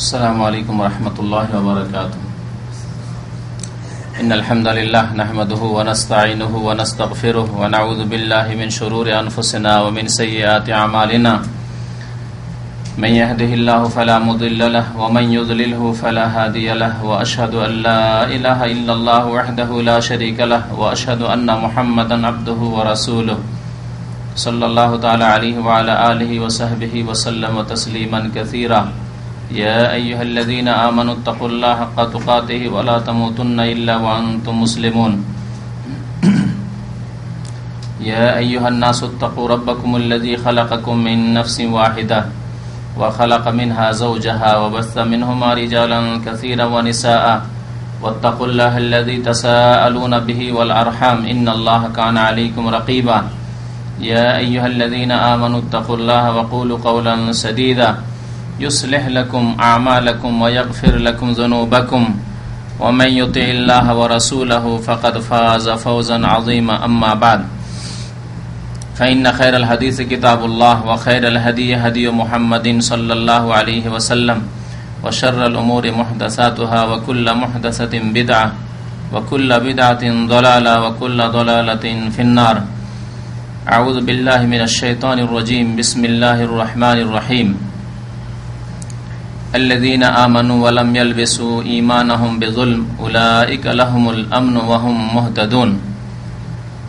السلام عليكم ورحمة الله وبركاته. إن الحمد لله نحمده ونستعينه ونستغفره ونعوذ بالله من شرور أنفسنا ومن سيئات أعمالنا. من يهده الله فلا مضل له ومن يضلله فلا هادي له وأشهد أن لا إله إلا الله وحده لا شريك له وأشهد أن محمدا عبده ورسوله صلى الله تعالى عليه وعلى آله وصحبه وسلم تسليما كثيرا. يا أيها الذين آمنوا اتقوا الله حق تقاته ولا تموتن إلا وأنتم مسلمون. يا أيها الناس اتقوا ربكم الذي خلقكم من نفس واحدة وخلق منها زوجها وبث منهما رجالا كثيرا ونساء واتقوا الله الذي تساءلون به والأرحام إن الله كان عليكم رقيبا. يا أيها الذين آمنوا اتقوا الله وقولوا قولا سديدا يصلح لكم أعمالكم ويغفر لكم ذنوبكم ومن يطع الله ورسوله فقد فاز فوزا عظيما. أما بعد فإن خير الحديث كتاب الله وخير الهدي هدي محمد صلى الله عليه وسلم وشر الأمور محدثاتها وكل محدثة بدعة وكل بدعة ضلالة وكل ضلالة في النار. أعوذ بالله من الشيطان الرجيم. بسم الله الرحمن الرحيم. الذين آمنوا ولم يلبسوا إيمانهم بظلم أولئك لهم الأمن وهم مهتدون.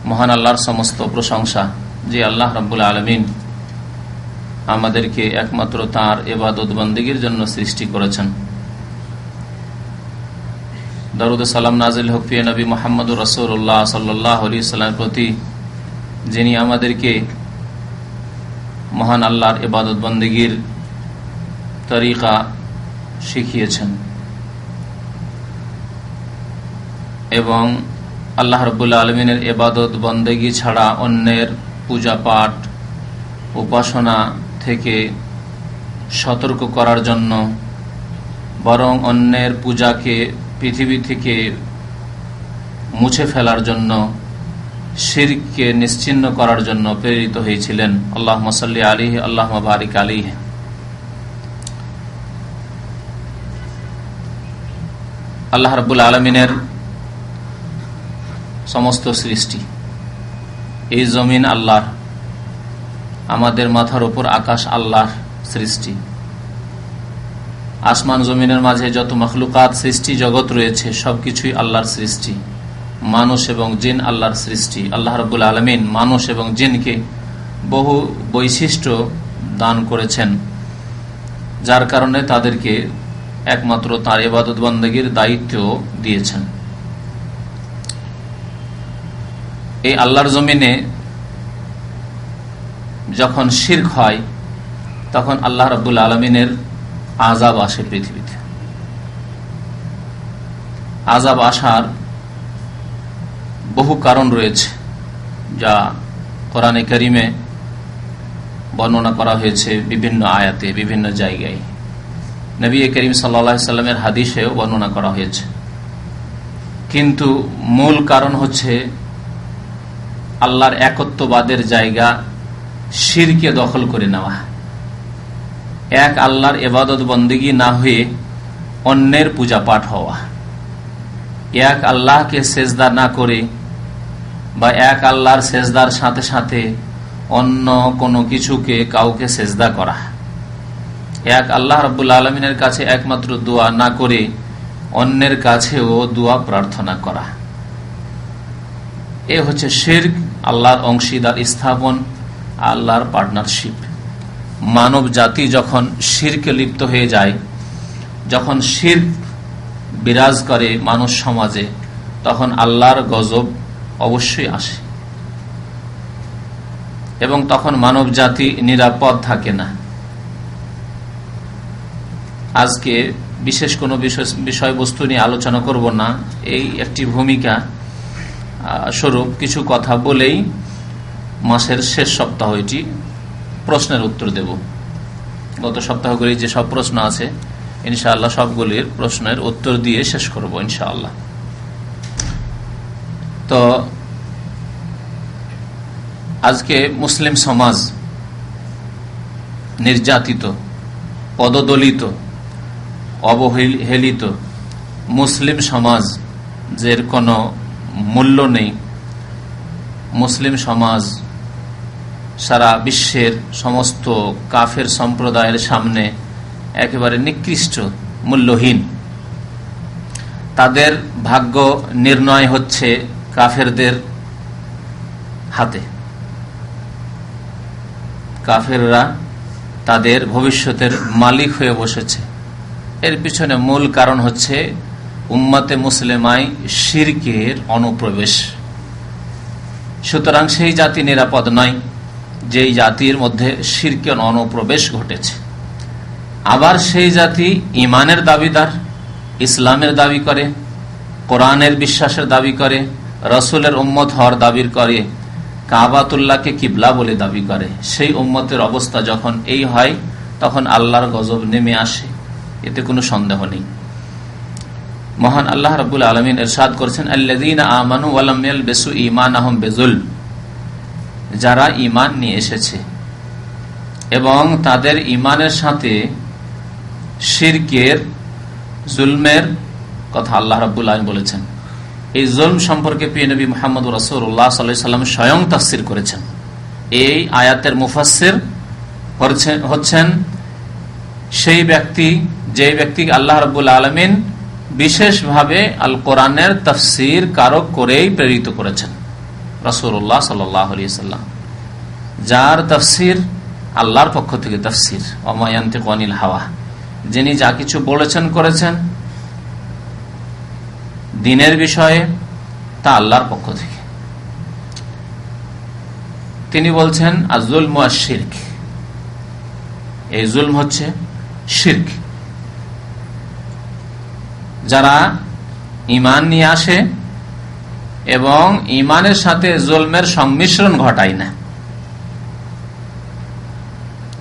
মহান আল্লাহর সমস্ত প্রশংসা যে আল্লাহ রাব্বুল আলামিন আমাদেরকে একমাত্র তাঁর ইবাদত বন্দেগীর জন্য সৃষ্টি করেছেন। দরুদ সালাম নাজিল হোক প্রিয় নবী মুহাম্মদুর রাসূলুল্লাহ সাল্লাল্লাহু আলাইহি ওয়াসাল্লামের প্রতি, যিনি আমাদেরকে মহান আল্লাহর ইবাদত বন্দেগীর তরিকা শিখিয়েছেন এবং আল্লাহ রাব্বুল আলামিনের ইবাদত বন্দেগী ছাড়া অন্যের পূজা পাঠ উপাসনা থেকে সতর্ক করার জন্য, বরং অন্যের পূজাকে পৃথিবী থেকে মুছে ফেলার জন্য, শিরককে নিশ্চিহ্ন করার জন্য প্রেরিত হয়েছিলেন। আল্লাহুম্মা সাল্লি আলাইহি আল্লাহুম্মা বারিক আলাইহি। আল্লাহ রাব্বুল আলামিনের সমস্ত সৃষ্টি, এই জমিন আল্লাহর, আমাদের মাথার উপর আকাশ আল্লাহর সৃষ্টি, আসমান জমিনের মাঝে যত মখলুকাত সৃষ্টি জগৎ রয়েছে সবকিছুই আল্লাহর সৃষ্টি। মানুষ এবং জিন আল্লাহর সৃষ্টি। আল্লাহ রাব্বুল আলামিন মানুষ এবং জিনকে বহু বৈশিষ্ট্য দান করেছেন, যার কারণে তাদেরকে একমাত্র তাঁর ইবাদত বন্দেগীর দায়িত্ব দিয়েছেন। এই আল্লাহর জমিনে যখন শিরক হয় তখন আল্লাহ রাব্বুল আলামিনের আযাব আসে পৃথিবীতে। আযাব আসার বহু কারণ রয়েছে, যা কোরআনে কারীমে বর্ণনা করা হয়েছে বিভিন্ন আয়াতে, বিভিন্ন জায়গায়। নবী করিম সাল্লাল্লাহু আলাইহি সাল্লামের হাদিসেও বর্ণনা করা হয়েছে। কিন্তু মূল কারণ হচ্ছে আল্লাহর একত্ববাদের জায়গা শিরকে দখল করে নেওয়া। এক আল্লাহর ইবাদত বন্দেগী না হয়ে অন্যের পূজা পাঠ হওয়া, এক আল্লাহকে সেজদা না করে বা এক আল্লাহর সেজদার সাথে সাথে অন্য কোনো কিছুকে কাউকে সেজদা করা, এক আল্লাহ রাব্বুল আলামিনের কাছে একমাত্র দোয়া না করে অন্যের কাছেও দোয়া প্রার্থনা করা, এ হচ্ছে শিরক, আল্লাহর অংশীদার স্থাপন, আল্লাহর পার্টনারশিপ। মানব জাতি যখন শিরকে লিপ্ত হয়ে যায়, যখন শিরক বিরাজ করে মানুষ সমাজে, তখন আল্লাহর গজব অবশ্যই আসে এবং তখন মানব জাতি নিরাপদ থাকে না। আজকে বিশেষ কোনো বিষয়বস্তু নিয়ে আলোচনা করব না, এই একটি ভূমিকা স্বরূপ কিছু কথা বলেই মাসের শেষ সপ্তাহ এটি প্রশ্নের উত্তর দেব। গত সপ্তাহগুলি যে সব প্রশ্ন আছে ইনশাআল্লাহ সবগুলির প্রশ্নের উত্তর দিয়ে শেষ করব ইনশাআল্লাহ। তো আজকে মুসলিম সমাজ নির্যাতিত, পদদলিত, অবহেলিত মুসলিম সমাজের কোনো মূল্য নেই। মুসলিম সমাজ সারা বিশ্বের সমস্ত কাফের সম্প্রদায়ের সামনে একেবারে নিকৃষ্ট, মূল্যহীন। তাদের ভাগ্য নির্ণয় হচ্ছে কাফেরদের হাতে। কাফেররা তাদের ভবিষ্যতের মালিক হয়ে বসেছে। এর পিছনে মূল কারণ হচ্ছে উম্মতে মুসলিমায় শিরকের অনুপ্রবেশ। সুতরাং সেই জাতি নিরাপদ নয় যেই জাতির মধ্যে শিরকের অনুপ্রবেশ ঘটেছে। আবার সেই জাতি ইমানের দাবিদার, ইসলামের দাবি করে, কোরআনের বিশ্বাসের দাবি করে, রসুলের উম্মত হওয়ার দাবি করে, কাবাতুল্লাহকে কিবলা বলে দাবি করে। সেই উম্মতের অবস্থা যখন এই হয় তখন আল্লাহর গজব নেমে আসে, এতে কোনো সন্দেহ নেই। মহান আল্লাহ রাব্বুল আলামিন ইরশাদ করেছেন, আল্লাযীনা আমানু ওয়া লাম ইয়ালবিসু ঈমানাহুম বিযুলম, যারা ঈমান নিয়ে এসেছে এবং তাদের ঈমানের সাথে শিরকের, জুলমের কথা আল্লাহ রাব্বুল আলামিন বলেছেন। এই জুলম সম্পর্কে প্রিয় নবী মুহাম্মদ রাসূলুল্লাহ সাল্লাল্লাহু আলাইহি ওয়াসাল্লাম স্বয়ং তাফসীর করেছেন। এই আয়াতের মুফাসসির হচ্ছেন সেই ব্যক্তি, যে ব্যক্তি আল্লাহ রাব্বুল আলামিন বিশেষভাবে আল কোরআনের তাফসীর কারক করেই প্রেরিত করেছেন, রাসূলুল্লাহ সাল্লাল্লাহু আলাইহি ওয়াসাল্লাম, যার তাফসীর আল্লাহর পক্ষ থেকে তাফসীর। ওয়া মা ইয়ানতিকু আনিল হাওয়া, যিনি যা কিছু বলেছেন করেছেন দ্বীনের বিষয়ে তা আল্লাহর পক্ষ থেকে। তিনি বলছেন আয-যুলমু আশ-শিরক, এই জুলম হচ্ছে শিরক। যারা ঈমান নিয়ে আসে এবং ঈমানের সাথে জুলমের সংমিশ্রণ ঘটায় না।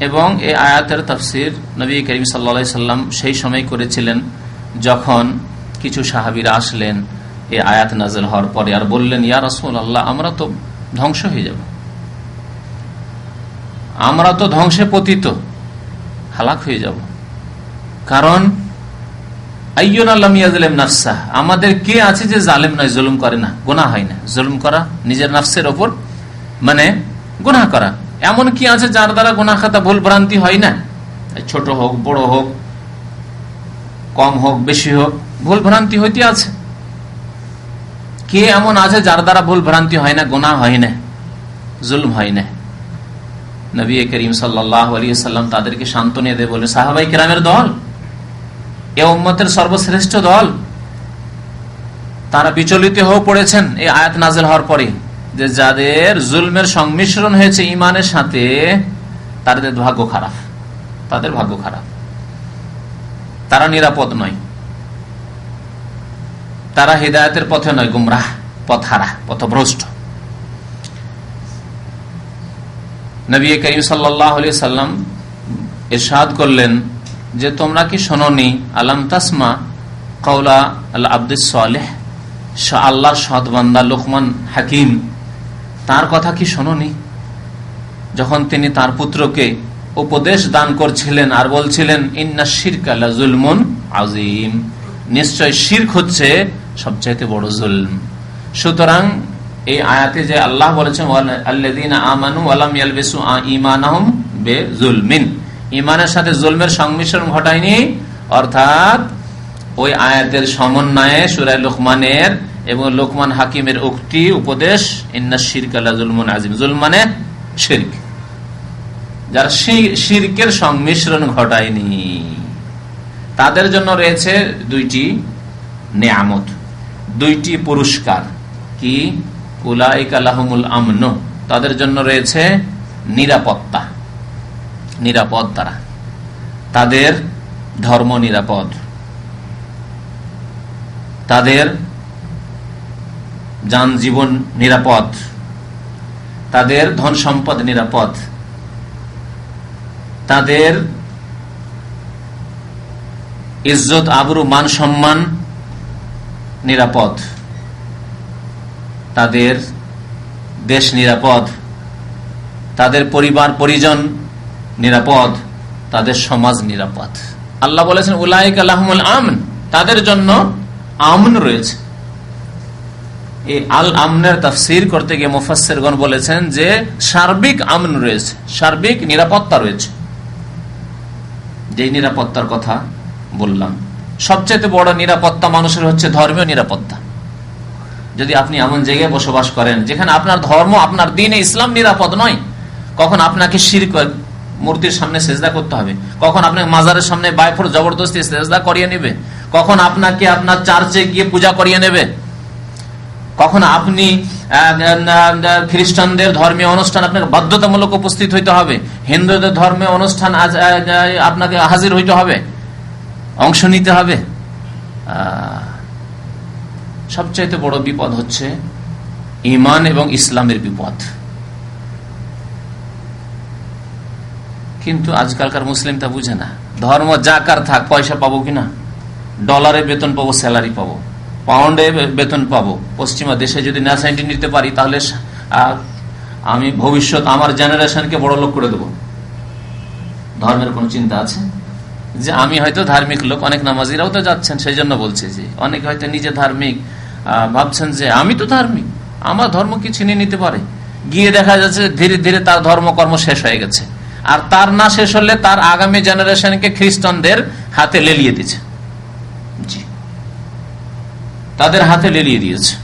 এবং এই আয়াতের তাফসীর নবী করিম সাল্লাল্লাহু আলাইহি সাল্লাম সেই সময় করেছিলেন যখন কিছু সাহাবীরা আসলেন এই আয়াত নাযিল হওয়ার পরে, আর বললেন, ইয়া রাসূলুল্লাহ, আমরা তো ধ্বংস হয়ে যাব, আমরা তো ধ্বংসে পতিত, হালাক হয়ে যাব। কারণ আইয়ুনা লাম ইয়াজলিম নাফসাহ, আমাদের কে আছে যে জালেম নয়, জুলুম করে না, গুনাহ হয় না। জুলুম করা নিজের নফসের ওপর মানে গুনাহ করা, এমন কি আছে যার দ্বারা গুনাহ খাতা ভুল ভ্রান্তি হয় না? ছোট হোক, বড় হোক, কম হোক, বেশি হোক, ভুল ভ্রান্তি হইতে আছে। কে এমন আছে যার দ্বারা ভুল ভ্রান্তি হয় না, গুনাহ হয় না, জুলুম হয় না? নবী করিম সাল্লাল্লাহু আলাইহি ওয়াসাল্লাম তাদেরকে সান্ত্বনা দিয়ে বলে, সাহাবায়ে কেরামের দল, এ উম্মতের সর্বশ্রেষ্ঠ দল, তারা বিচলিত হয়ে পড়েছেন এই আয়াত নাযিল হওয়ার পরে, যে যাদের জুলমের সংমিশ্রণ হয়েছে ঈমানের সাথে, তাদের ভাগ্য খারাপ, তাদের ভাগ্য খারাপ, তারা নিরাপদ নয়, তারা হিদায়াতের পথে নয়, গুমরাহ, পথহারা, পথভ্রষ্ট। নবী করিম সাল্লাল্লাহু আলাইহি সাল্লাম ইরশাদ করলেন যে, তোমরা কি শোনোনি, আলাম তাসমা কাওলা আল আব্দুস সালেহ, আল্লাহর সৎ বান্দা লোকমান হাকিম, তার কথা কি শোনোনি? যখন তিনি তার পুত্রকে উপদেশ দান করছিলেন আর বলছিলেন, ইন্না শিরকা লাযুলমুন আযীম, নিশ্চয় শিরক হচ্ছে সবচাইতে বড় জুলম। সুতরাং এই আয়াতে যে আল্লাহ বলেছেন, আল্লাযীনা আমানু ওয়া লাম ইয়ালবিসু ঈমানাহুম বিযুলমিন, ঈমানের সাথে জুলমের সংমিশ্রণ ঘটায়নি, অর্থাৎ ওই আয়াতের সমন্বয়ে সূরা লুকমানের এবং লোকমান হাকিমের উক্তি উপদেশ, ইন্না শিরকা লাযুলমুন আযীম, জুলম মানে শিরক, যারা শিরকের সংমিশ্রণ ঘটায়নি, তাদের জন্য রয়েছে দুইটি নেয়ামত, দুইটি পুরস্কার। কি? উলাইকা লাহুমুল আমন, তাদের জন্য রয়েছে নিরাপত্তা, নিরাপদ তারা, তাদের ধর্ম নিরাপদ, তাদের জান জীবন নিরাপদ, তাদের ধন সম্পদ নিরাপদ, তাদের ইজ্জত আবরু মান সম্মান নিরাপদ, তাদের দেশ নিরাপদ, তাদের পরিবার পরিজন নিরাপদ, তাদের সমাজ নিরাপদ। আল্লাহ বলেছেন উলাইকা লাহুমুল আমন, তাদের জন্য আমন রয়েছে। এই আল আমনের তাফসীর করতে গিয়ে মুফাসসিরগণ বলেছেন যে সার্বিক আমন রয়েছে, সার্বিক নিরাপত্তা রয়েছে। যে নিরাপত্তার কথা বললাম, সবচেয়ে বড় নিরাপত্তা মানুষের হচ্ছে ধর্মীয় নিরাপত্তা। যদি আপনি এমন জায়গায় বসবাস করেন যেখানে আপনার ধর্ম, আপনার দ্বীন ইসলাম নিরাপদ নয়, কখন আপনাকে শিরক মূর্তির সামনে সেজদা করতে হবে, কখন আপনাকে মাজারের সামনে বাইফোর জবরদস্তি সেজদা করিয়ে নেবে, কখন আপনাকে আপনার চার্চে গিয়ে পূজা করিয়ে নেবে, কখন আপনি খ্রিস্টানদের ধর্মীয় অনুষ্ঠান আপনাকে বাধ্যতামূলক উপস্থিত হইতে হবে, হিন্দুদের ধর্মীয় অনুষ্ঠান আপনাকে হাজির হইতে হবে, অংশ নিতে হবে। সবচাইতে বড় বিপদ হচ্ছে ঈমান এবং ইসলামের বিপদ। কিন্তু আজকালকার মুসলিম তা বুঝে না। ধর্ম যাকার থাক, পয়সা পাবো কিনা, ডলারে বেতন পাবো, স্যালারি পাবো, পাউন্ডে বেতন পাবো, পশ্চিমা দেশে যদি ন্যাশনালিটি নিতে পারি তাহলে আমি ভবিষ্যৎ আমার জেনারেশনকে বড় লোক করে দেবো। ধর্মের কোন চিন্তা আছে? যে আমি হয়তো ধার্মিক লোক, অনেক নামাজিরাও তো যাচ্ছেন, সেই জন্য বলছে যে অনেকে হয়তো নিজে ধার্মিক ভাবছেন যে আমি তো ধার্মিক, আমার ধর্ম কি ছিনিয়ে নিতে পারে। গিয়ে দেখা যাচ্ছে ধীরে ধীরে তার ধর্মকর্ম শেষ হয়ে গেছে, আর তার না শেষ হলে তার আগামী জেনারেশনকে খ্রিস্টানদের হাতে লেলিয়ে দিচ্ছে। জি, তাদের হাতে লেলিয়ে দিয়েছে।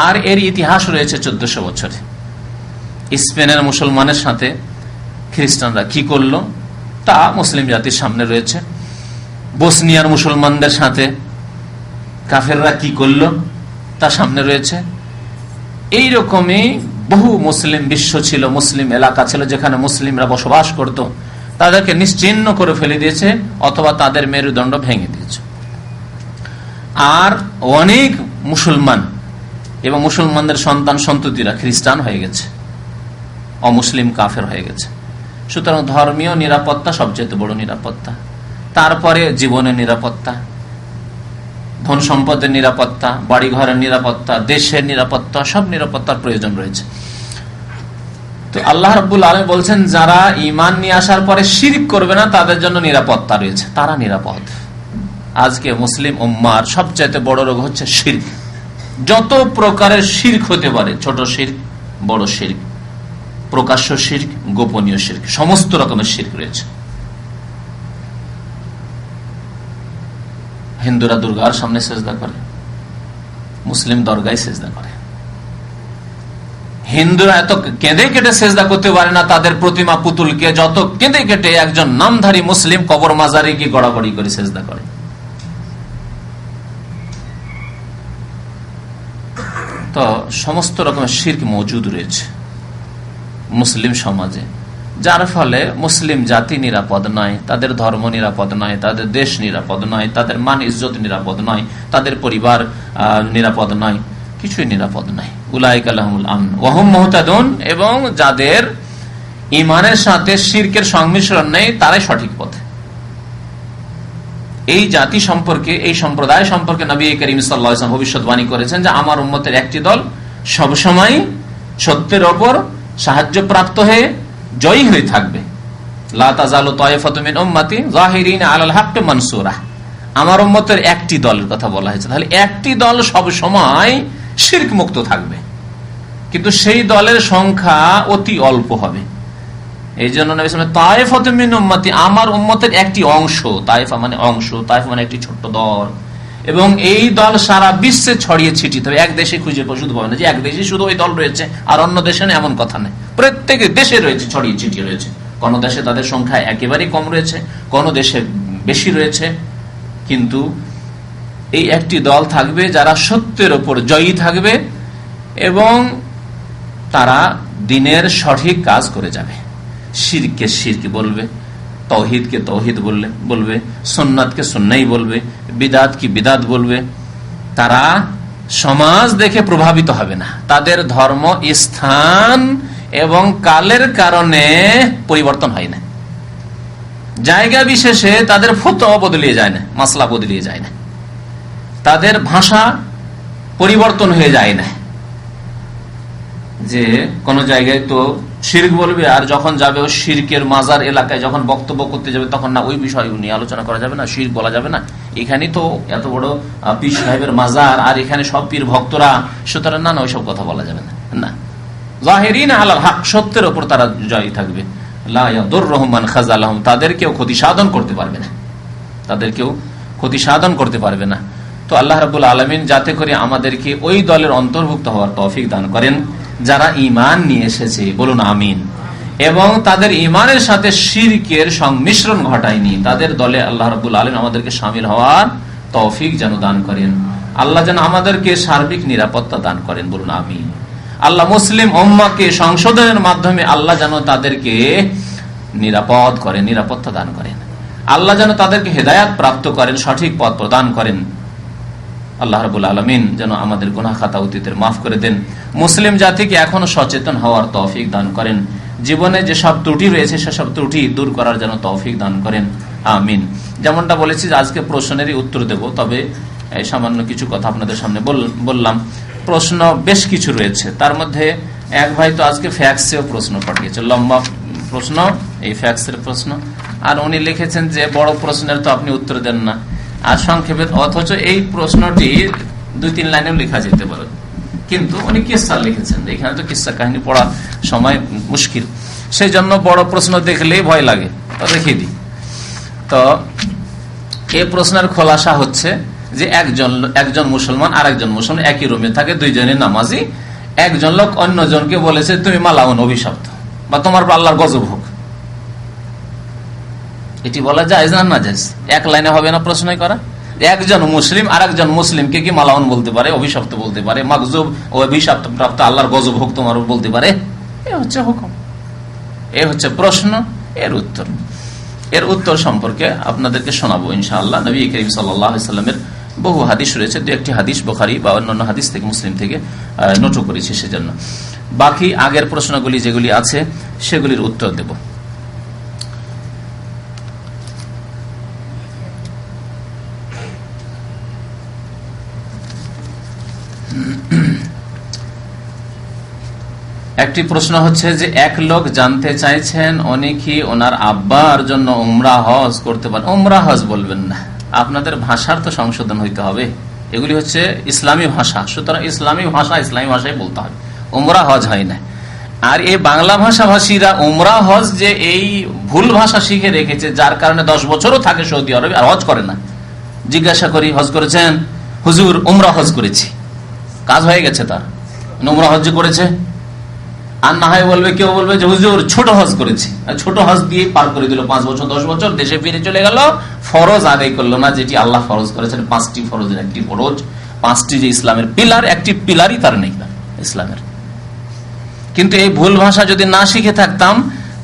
আর এর ইতিহাস রয়েছে 1400 বছরে। স্পেনের মুসলমানের সাথে খ্রিস্টানরা কি করলো তা মুসলিম জাতির সামনে রয়েছে। বসনিয়ার মুসলমানদের সাথে কাফেররা কি করলো তা সামনে রয়েছে। এইরকমই বহু মুসলিম বিশ্ব ছিল, মুসলিম এলাকা ছিল যেখানে মুসলিমরা বসবাস করত, তাদেরকে নিশ্চিহ্ন করে ফেলে দিয়েছে অথবা তাদের মেরুদণ্ড ভেঙে দিয়েছে। আর অনেক মুসলমান এবং মুসলমানদের সন্তান সন্ততিরা খ্রিস্টান হয়ে গেছে, অমুসলিম কাফের হয়ে গেছে। সুতরাং ধর্মীয় নিরাপত্তা সবচেয়ে বড় নিরাপত্তা। তারপরে জীবনের নিরাপত্তা, ধন সম্পদের নিরাপত্তা, বাড়িঘরের নিরাপত্তা, দেশের নিরাপত্তা, সব নিরাপত্তার প্রয়োজন রয়েছে। তো আল্লাহ রাব্বুল আলামিন বলছেন যারা ঈমান নিয়ে আসার পরে শিরক করবে না তাদের জন্য নিরাপত্তা রয়েছে, তারা নিরাপদ। আজকে মুসলিম উম্মার সবচেয়ে বড় রোগ হচ্ছে শিরক। যত প্রকারের শিরক হতে পারে, ছোট শিরক, বড় শিরক, প্রকাশ্য শিরক, গোপনীয় শিরক, সমস্ত রকমের শিরক রয়েছে। হিন্দুরা দুর্গার সামনে সেজদা করে, মুসলিম দরগায় সেজদা করে। হিন্দুরা এত কেঁদে কেটে সেজদা করতে পারে না তাদের প্রতিমা পুতুলকে, যত কেঁদে কেটে একজন নামধারী মুসলিম কবর মাজারে গিয়ে গড়াগড়ি করে সেজদা করে। তো সমস্ত রকমের শিরক মজুদ রয়েছে মুসলিম সমাজে, যার ফলে মুসলিম জাতি নিরাপদ নয়, তাদের ধর্ম নিরাপদ নয়, তাদের দেশ নিরাপদ নয়, তাদের মান ইজ্জত নিরাপদ নয়, তাদের পরিবার নিরাপদ নয়, কিছুই নিরাপদ নয়। উলাইকা লাহুমুল আমন ওয়া হুম মুহতাদুন, এবং যাদের ঈমানের সাথে শিরকের সংমিশ্রণ নেই তারাই সঠিক পথে। এই জাতি সম্পর্কে, এই সম্প্রদায় সম্পর্কে নবী করিম সাল্লাল্লাহু আলাইহি ওয়াসাল্লাম ভবিষ্যদ্বাণী করেছেন যে আমার উম্মতের একটি দল সবসময় সত্যের ওপর সাহায্য প্রাপ্ত হয়ে জয়ী হয়ে থাকবে। লা তাযালু তায়ফাতু মিন উম্মতি যাহিরিনা আলাল হাক্কি মানসুরা। আমার উম্মতের একটি দলের কথা বলা হয়েছে, তাহলে একটি দল সব সময় শিরক মুক্ত থাকবে, কিন্তু সেই দলের সংখ্যা অতি অল্প হবে। এই জন্য নবী সাল্লাল্লাহু আলাইহি ওয়াসাল্লাম তায়ফাতু মিন উম্মতি, আমার উম্মতের একটি অংশ, তায়ফা মানে অংশ, তায়ফা মানে একটি ছোট্ট দল, এবং এই দল সারা বিশ্বে ছড়িয়ে ছিটিয়ে হবে। এক দেশে খুঁজে শুধু পাবে না যে এক দেশে শুধু ওই দল রয়েছে আর অন্য দেশে না, এমন কথা নেই। প্রত্যেক দেশে রয়েছে, ছড়িয়ে ছিটিয়ে রয়েছে। কোন দেশে তাদের সংখ্যা একেবারেই কম রয়েছে, কোন দেশে বেশি রয়েছে, কিন্তু এই একটি দল থাকবে যারা সত্যের ওপর জয়ী থাকবে এবং তারা দ্বীনের সঠিক কাজ করে যাবে। শিরকে শিরক বলবে, তৌহিদকে তৌহিদ বলবে, সুন্নাতকে সুন্নাই বলবে, বিদাত কি বিদাত বলবে। তারা সমাজ দেখে প্রভাবিত হবে না, তাদের ধর্ম স্থান এবং কালের কারণে পরিবর্তন হয় না, জায়গা বিশেষে তাদের ফতোয়া বদলিয়ে যায় না, মাসলা বদলিয়ে যায় না, তাদের ভাষা পরিবর্তন হয়ে যায় না। যে কোন জায়গায় তো শিরক বলবে, আর যখন যাবে ও শিরকের মাজার এলাকায় যখন বক্তব্য করতে যাবে তখন না ওই বিষয় নিয়ে আলোচনা করা যাবে না, শিরক বলা যাবে না, এখানে তো এত বড় পীর সাহেবের মাজার আর এখানে সব পীর ভক্তরা, সুতরাং না ওইসব কথা বলা যাবে না। যাহিরিনা আলাল হক, সত্যের ওপর তারা জয়ী থাকবে। লা ইয়াদুররুহুম মান খাযালাহুম, তাদেরকেও ক্ষতি সাধন করতে পারবে না, তাদেরকেও ক্ষতি সাধন করতে পারবে না। তো আল্লাহ রাব্বুল আলামিন যাতে করে আমাদেরকে ওই দলের অন্তর্ভুক্ত হওয়ার তৌফিক দান করেন যারা ঈমান নিয়ে এসেছে, বলুন আমিন, এবং তাদের ঈমানের সাথে শিরকের সংমিশ্রণ ঘটায়নি, তাদের দলে আল্লাহ রাব্বুল আলামিন আমাদেরকে শামিল হওয়ার তৌফিক যেন দান করেন। আল্লাহ যেন আমাদেরকে সার্বিক নিরাপত্তা দান করেন, বলুন আমিন। আল্লাহ মুসলিম উম্মাহকে সংশোধনের মাধ্যমে আল্লাহ যেন তাদেরকে নিরাপদ করেন, নিরাপত্তা দান করেন। আল্লাহ যেন তাদেরকে হেদায়াত প্রাপ্ত করেন, সঠিক পথ প্রদান করেন। আল্লাহ রাব্বুল আলামিন যেন আমাদের গুনাহ খাতা অতীতের মাফ করে দেন। মুসলিম জাতিকে এখনো সচেতন হওয়ার তৌফিক দান করেন। জীবনে যে সব ত্রুটি রয়েছে সেসব ত্রুটি দূর করার যেন তৌফিক দান করেন, আমিন। যেমনটা বলেছি যে আজকে প্রশ্নেরই উত্তর দেব, তবে সামান্য কিছু কথা আপনাদের সামনে বললাম। প্রশ্ন বেশ কিছু রয়েছে, তার মধ্যে এক ভাই তো আজকে ফ্যাক্সেও প্রশ্ন পাঠিয়েছে, লম্বা প্রশ্ন, এই ফ্যাক্সের প্রশ্ন, আর উনি লিখেছেন যে বড় প্রশ্নের তো আপনি উত্তর দেন না, আর সংক্ষেপে, অথচ এই প্রশ্নটি 2-3 লাইনেও লেখা যেতে পারে, কিন্তু উনি কিসসা লিখেছেন, এখানে তো কিসসা কাহিনী পড়া সময় মুশকিল, সেই জন্য বড় প্রশ্ন দেখলেই ভয় লাগে, তো রেখে দিই। তো এই প্রশ্নের খোলাসা হচ্ছে যে একজন মুসলমান আর একজন মুসলমান একই রুমে থাকে, দুইজনের নামাজি, একজন লোক অন্যজনকে বলেছে তুমি মালাউন, অভিশপ্ত, বা তোমার আল্লাহর গজব হোক, এটি বলা যায় না? না যায়, এক লাইনে হবে না প্রশ্নই করা। একজন মুসলিম আর একজন মুসলিমকে কি মালাউন বলতে পারে, অভিশপ্ত বলতে পারে, মাগজুব ও অভিশপ্ত প্রাপ্ত আল্লাহর গজব হোক তোমার বলতে পারে? এ হচ্ছে হুকুম, এ হচ্ছে প্রশ্ন, এর উত্তর সম্পর্কে আপনাদেরকে শোনাবো ইনশাআল্লাহ। নবী করিম সাল্লাল্লাহু আলাইহি ওয়াসাল্লামের বহু হাদিস রয়েছে, দু একটি হাদিস বুখারী বা অন্যান্য হাদিস থেকে, মুসলিম থেকে নোট করেছি, সেজন্য বাকি আগের প্রশ্নগুলি যেগুলি আছে সেগুলির উত্তর দেব। একটি প্রশ্ন হচ্ছে যে এক লোক জানতে চাইছেন উনি কি ওনার আব্বার জন্য উমরা হজ করতে পারেন? উমরা হজ বলবেন না, আপনাদের ভাষার তো সংশোধন হইতে হবে, এগুলি হচ্ছে ইসলামী ভাষা, সুতরাং ইসলামী ভাষায় বলতে হবে, উমরা হজ হয় না। আর এই বাংলা ভাষাভাষীরা উমরা হজ যে এই ভুল ভাষা শিখে রেখেছে, যার কারণে 10 বছরও থাকে সৌদি আরবে আর হজ করে না। জিজ্ঞাসা করি হজ করেছেন? হুজুর উমরা হজ করেছি, কাজ হয়ে গেছে তার, উমরা হজ করেছে। আর না হয় বলবে, কেউ বলবে যে হুজুর ছোট হজ করেছি, ছোট হজ দিয়ে পার করে দিল 5 বছর 10 বছর, দেশে ফিরে চলে গেল, ফরজ আদায় করলো না, যেটি আল্লাহ ফরজ করেছেন। 5টি ফরজের একটি ফরজ, 5টি যে ইসলামের পিলার, একটি পিলারই তার নেই ইসলামের। কিন্তু এই ভুল ভাষা যদি না শিখে থাকতাম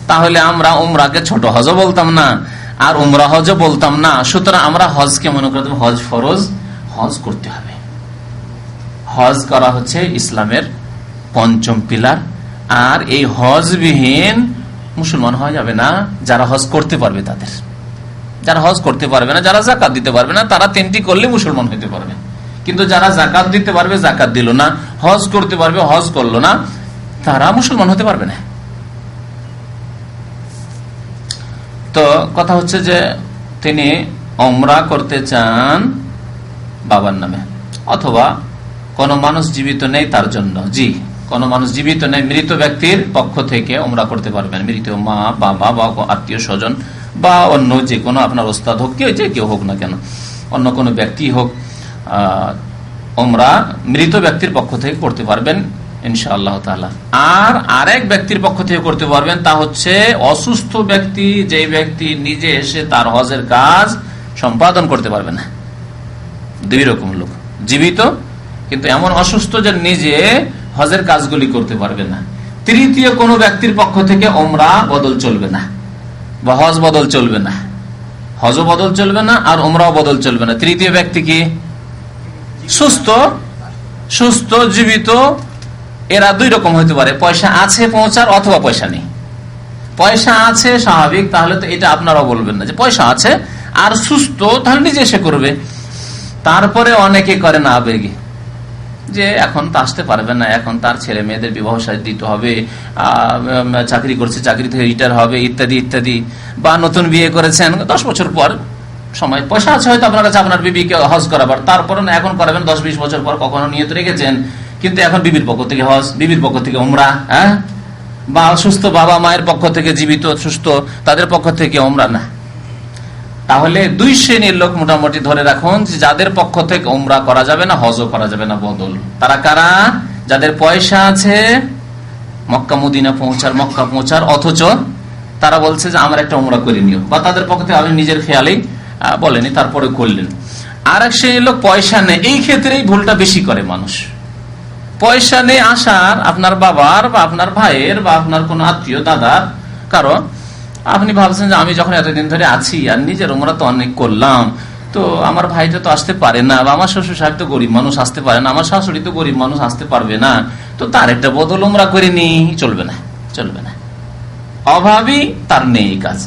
তাহলে আমরা উমরাকে ছোট হজও বলতাম না আর উমরা হজও বলতাম না। সুতরাং আমরা হজকে মনে করতাম হজ ফরজ, হজ করতে হবে। হজ করা হচ্ছে ইসলামের 5ম পিলার, আর এই হজবিহীন মুসলমান হওয়া যাবে না। যারা হজ করতে পারবে তাদের, যারা হজ করতে পারবে না, যারা যাকাত দিতে পারবে না, তারা 3টি করলে মুসলমান হইতে পারবে। কিন্তু যারা যাকাত দিতে পারবে, যাকাত দিল না, হজ করতে পারবে, হজ করলো না, তারা মুসলমান হতে পারবে না। তো কথা হচ্ছে যে তিনি উমরা করতে চান বাবার নামে, অথবা কোন মানুষ জীবিত নেই তার জন্য। জি, কোন মানুষ জীবিত নেই, মৃত ব্যক্তির পক্ষ থেকে উমরা করতে পারবেন। মৃত মা, বাবা বা আত্মীয় স্বজন বা অন্য যে কোনো, আপনার ওস্তাদ হোক, যে কেউ হোক না কেন, অন্য কোনো ব্যক্তি হোক, উমরা মৃত ব্যক্তির পক্ষ থেকে করতে পারবেন ইনশাআল্লাহ তাআলা। আর আরেক ব্যক্তির পক্ষ থেকে করতে পারবেন, তা হচ্ছে অসুস্থ ব্যক্তি, যে ব্যক্তি নিজে এসে তার হজের কাজ সম্পাদন করতে পারবে না। 2 রকম লোক, জীবিত কিন্তু এমন অসুস্থ যে নিজে হজের কাজগুলি করতে পারবে না। 3য় কোনো ব্যক্তির পক্ষ থেকে উমরা বদল চলবে না বা হজ বদল চলবে না, হজও বদল চলবে না আর উমরাও বদল চলবে না। 3য় ব্যক্তি কি? সুস্থ জীবিত, এরা 2 রকম হতে পারে, পয়সা আছে পৌঁছার অথবা পয়সা নেই। পয়সা আছে স্বাভাবিক, তাহলে তো এটা আপনারাও বলবেন না যে পয়সা আছে, আর সুস্থ তাহলে নিজে এসে করবে। তারপরে অনেকে করে না আবেগে, যে এখন তো আসতে পারবে না, এখন তার ছেলে মেয়েদের বিবাহ সাজ দিতে হবে, চাকরি করছে, চাকরি থেকে রিটায়ার হবে, ইত্যাদি ইত্যাদি, বা নতুন বিয়ে করেছেন 10 বছর পর সময়, পয়সা আছে হয়তো আপনার কাছে আপনার বিবিকে হজ করাবার, তারপরে না এখন করাবেন 10-20 বছর পর, কখনো নিয়ত রেখেছেন, কিন্তু এখন বিবির পক্ষ থেকে হজ, বিবির পক্ষ থেকে উমরা, হ্যাঁ, বা সুস্থ বাবা মায়ের পক্ষ থেকে, জীবিত সুস্থ তাদের পক্ষ থেকে উমরা না। তাহলে 2 শ্রেণীর লোক মোটামুটি ধরে রাখুন যাদের পক্ষ থেকে উমরা করা যাবে না, হজও করা যাবে না বদল। তারা কারা? যাদের পয়সা আছে মক্কা মদিনা মক্কা পৌঁছার, অথচ তারা বলছে যে আমার একটা উমরা করে নিও, বা তাদের পক্ষ থেকে আমি নিজের খেয়ালেই বলেনি, তারপরে করলেন। আর এক শ্রেণীর লোক পয়সা নেই, এই ক্ষেত্রেই ভুলটা বেশি করে মানুষ। পয়সা নেই আসার, আপনার বাবার বা আপনার ভাইয়ের বা আপনার কোন আত্মীয় দাদার, কারণ আপনি ভাবছেন যে আমি যখন এতদিন ধরে আছি আর নিজের উমরা তো অনেক করলাম, তো আমার ভাইটা তো আসতে পারে না, বা আমার শ্বশুর সাহেব তো গরিব মানুষ আসতে পারে না, আমার শাশুড়ি তো গরিব মানুষ আসতে পারবে না, তো তার একটা বদল উমরা করে নি, চলবে না, চলবে না। অভাবী তার নেই কাজ,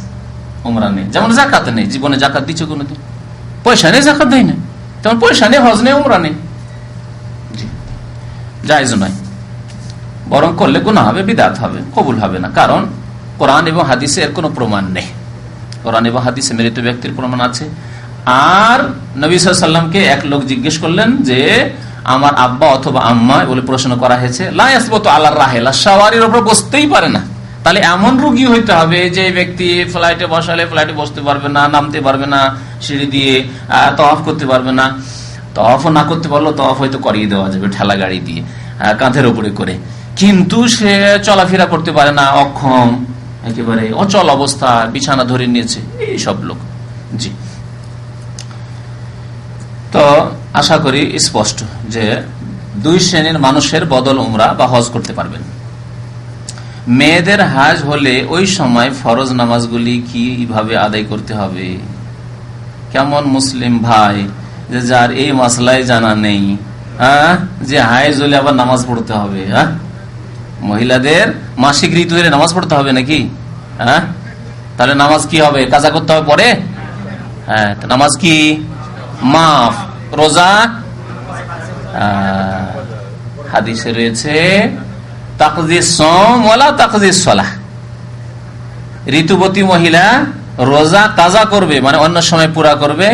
উমরা নেই। যেমন জাকাত নেই, জীবনে জাকাত দিচ্ছে কোনোদিন? পয়সা নেই, জাকাত দেয় না। তেমন পয়সা নেই, হজ নেই, উমরা নেই, জায়েজ নয়, বরং করলে গুনাহ হবে, বিদআত হবে, কবুল হবে না। কারণ কোরআন এবং হাদিসে এর কোনো প্রমাণ নেই। কোরআন এবং হাদিসে মৃত ব্যক্তির প্রমাণ আছে। আর নবী সাল্লাল্লাহু আলাইহি ওয়াসাল্লামকে এক লোক জিজ্ঞেস করলেন যে আমার আব্বা অথবা আম্মা বলে প্রশ্ন করা হয়েছে, লা ইয়াসবুতু আলার রাহিলা, সওয়ারির উপর বসতেই পারে না। তাহলে এমন রোগী হইতে হবে যে ব্যক্তি ফ্লাইটে বসালে ফ্লাইটে বসতে পারবে না, নামতে পারবে না, সিঁড়ি দিয়ে তাওয়াফ করতে পারবে না। তাওয়াফও না করতে পারলো, তাওয়াফ হয়তো করিয়ে দেওয়া যাবে ঠেলা গাড়ি দিয়ে, কাঁধের উপরে করে, কিন্তু সে চলাফেরা করতে পারে না, অক্ষম, একেবারে অচল অবস্থা, বিছানা ধরে নিয়েছে, এই সব লোক। জি, তো আশা করি স্পষ্ট যে 2 শ্রেণীর মানুষের বদল উমরা বা হজ করতে পারবেন। মেয়েদের হাজ হলে ওই সময় ফরজ নামাজগুলি কিভাবে আদায় করতে হবে? কেমন মুসলিম ভাই যে যার এই মাসলায় জানা নেই, যে হায়েজ হলে আবার নামাজ পড়তে হবে? মহিলাদের মাসিক ঋতু হলে নামাজ পড়তে হবে নাকি? তাহলে নামাজ কি হবে? কাজা করতে হবে পরে? হ্যাঁ, নামাজ কি মাফ, রোজা হাদিসে রয়েছে তাকদিস সওম ওয়ালা তাকদিস সালাহ। ঋতুবতী মহিলা রোজা কাজা করবে, মানে অন্য সময় পুরা করবে,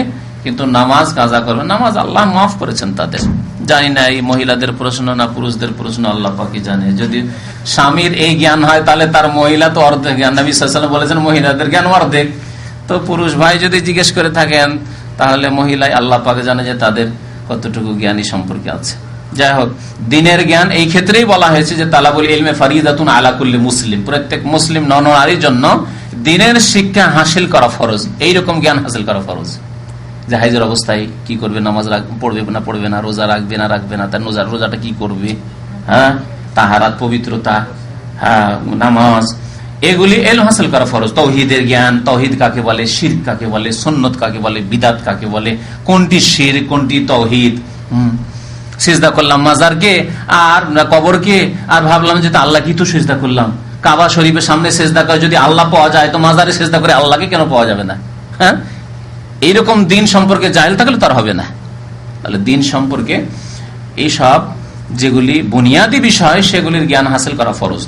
কিন্তু নামাজ কাজা করবে। নামাজ আল্লাহ মাফ করেছেন তাদের। জানি না এই মহিলাদের প্রশ্ন না পুরুষদের প্রশ্ন, আল্লাহ পাকই জানে। যদি স্বামীর এই জ্ঞান হয় তাহলে তার মহিলা তো অর্ধেক জ্ঞান। নবী সাল্লাল্লাহু আলাইহি ওয়াসাল্লাম বলেছেন মহিলাদের জ্ঞান অর্ধেক। তো পুরুষ ভাই যদি জিজ্ঞেস করে থাকেন তাহলে মহিলাই আল্লাহ পাক জানে যে তাদের কতটুকু জ্ঞানী সম্পর্কে আছে। যাই হোক, দিনের জ্ঞান এই ক্ষেত্রেই বলা হয়েছে যে তালাবুল ইলমে ফারিদাতুন আলা কুল্লি মুসলিম, প্রত্যেক মুসলিম নরনারীর জন্য দিনের শিক্ষা হাসিল করা ফরজ, এইরকম জ্ঞান হাসিল করা ফরজ। যে হাইজের অবস্থায় কি করবে, নামাজ পড়বে না পড়বে না, রোজা রাখবে না রাখবে না, তার রোজাটা কি করবে, হ্যাঁ, তাহারাত পবিত্রতা, হ্যাঁ, নামাজ, এগুলি এলম হাসিল করা ফরজ। তাওহীদের জ্ঞান, তাওহীদ কাকে বলে, শিরক কাকে বলে, সুন্নত কাকে বলে, বিদআত কাকে বলে, কোনটি শিরক কোনটি তাওহীদ। সিজদা করলাম মাজারকে আর কবরকে, আর ভাবলাম যে আল্লাহ কি তো সিজদা করলাম। কাবা শরীফের সামনে সিজদা করে যদি আল্লাহ পাওয়া যায়, তো মাজারে সিজদা করে আল্লাহকে কেন পাওয়া যাবে না? হ্যাঁ, এইরকম দিন সম্পর্কে জাহেল থাকলে তার হবে না। তাহলে দিন সম্পর্কে এইসব যেগুলি বুনিয়াদী বিষয় সেগুলির জ্ঞান হাসিল করা ফরজ।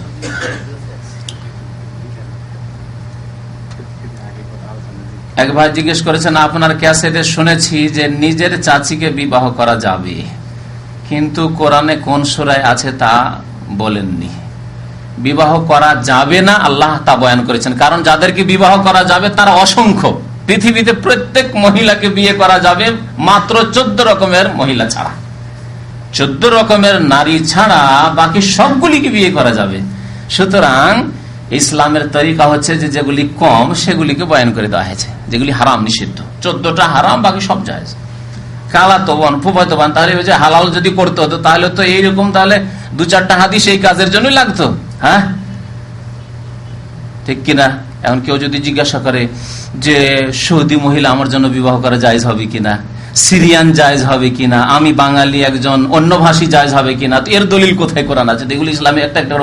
এক ভাই জিজ্ঞেস করেছেন, আপনার ক্যাসেটে শুনেছি যে নিজের চাচিকে বিবাহ করা যাবে, কিন্তু কোরআনে কোন সূরায় আছে তা বলেননি। বিবাহ করা যাবে না আল্লাহ তা বয়ান করেছেন, কারণ যাদেরকে বিবাহ করা যাবে তারা অসংখ্য। পৃথিবীতে প্রত্যেক মহিলাকে বিয়ে করা যাবে মাত্র 14 রকমের মহিলা ছাড়া, 14 রকমের নারী ছাড়া বাকি সবগুলিকে বিয়ে করা যাবে। সুতরাং ইসলামের তরিকা হচ্ছে যে যেগুলি কম সেগুলিকে বয়ান করে দেওয়া হয়েছে, যেগুলি হারাম নিষিদ্ধ। 14টা হারাম, বাকি সব জায়েজ। খালাতো বোন, ফুফাতো বোন, তাহলে ওই যে হালাল যদি করতে হতো তাহলে তো এইরকম তাহলে 2-4টা হাদিস এই কাজের জন্যই লাগতো। হ্যাঁ, ঠিক কিনা? এখন কেউ যদি জিজ্ঞাসা করে যে সৌদি মহিলা আমার জন্য বিবাহ করা জায়েজ হবে কিনা, সিরিয়ান জায়েজ হবে কিনা, আমি বাঙালি একজন অন্য ভাষী জায়েজ হবে কিনা, তো এর দলিল কোথায় কোরআন আছে? এগুলো ইসলামে একটা একটা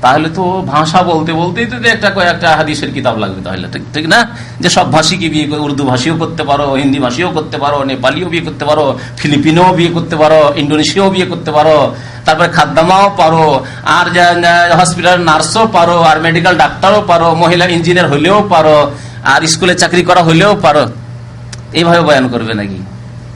তাহলে তো ভাষা বলতে বলতেই তো কয়েকটা হাদিসের কিতাব লাগবে তাহলে, ঠিক না? যে সব ভাষীকে বিয়ে করে, উর্দু ভাষীও করতে পারো, হিন্দি ভাষীও করতে পারো, নেপালিও বিয়ে করতে পারো, ফিলিপিনও বিয়ে করতে পারো, ইন্দোনেশিয়াও বিয়ে করতে পারো, তারপরে খাদ্দামাও পারো, আর হসপিটাল নার্সও পারো, আর মেডিকেল ডাক্তারও পারো, মহিলা ইঞ্জিনিয়ার হইলেও পারো, আর স্কুলে চাকরি করা হইলেও পারো। এইভাবে বয়ান করবে নাকি?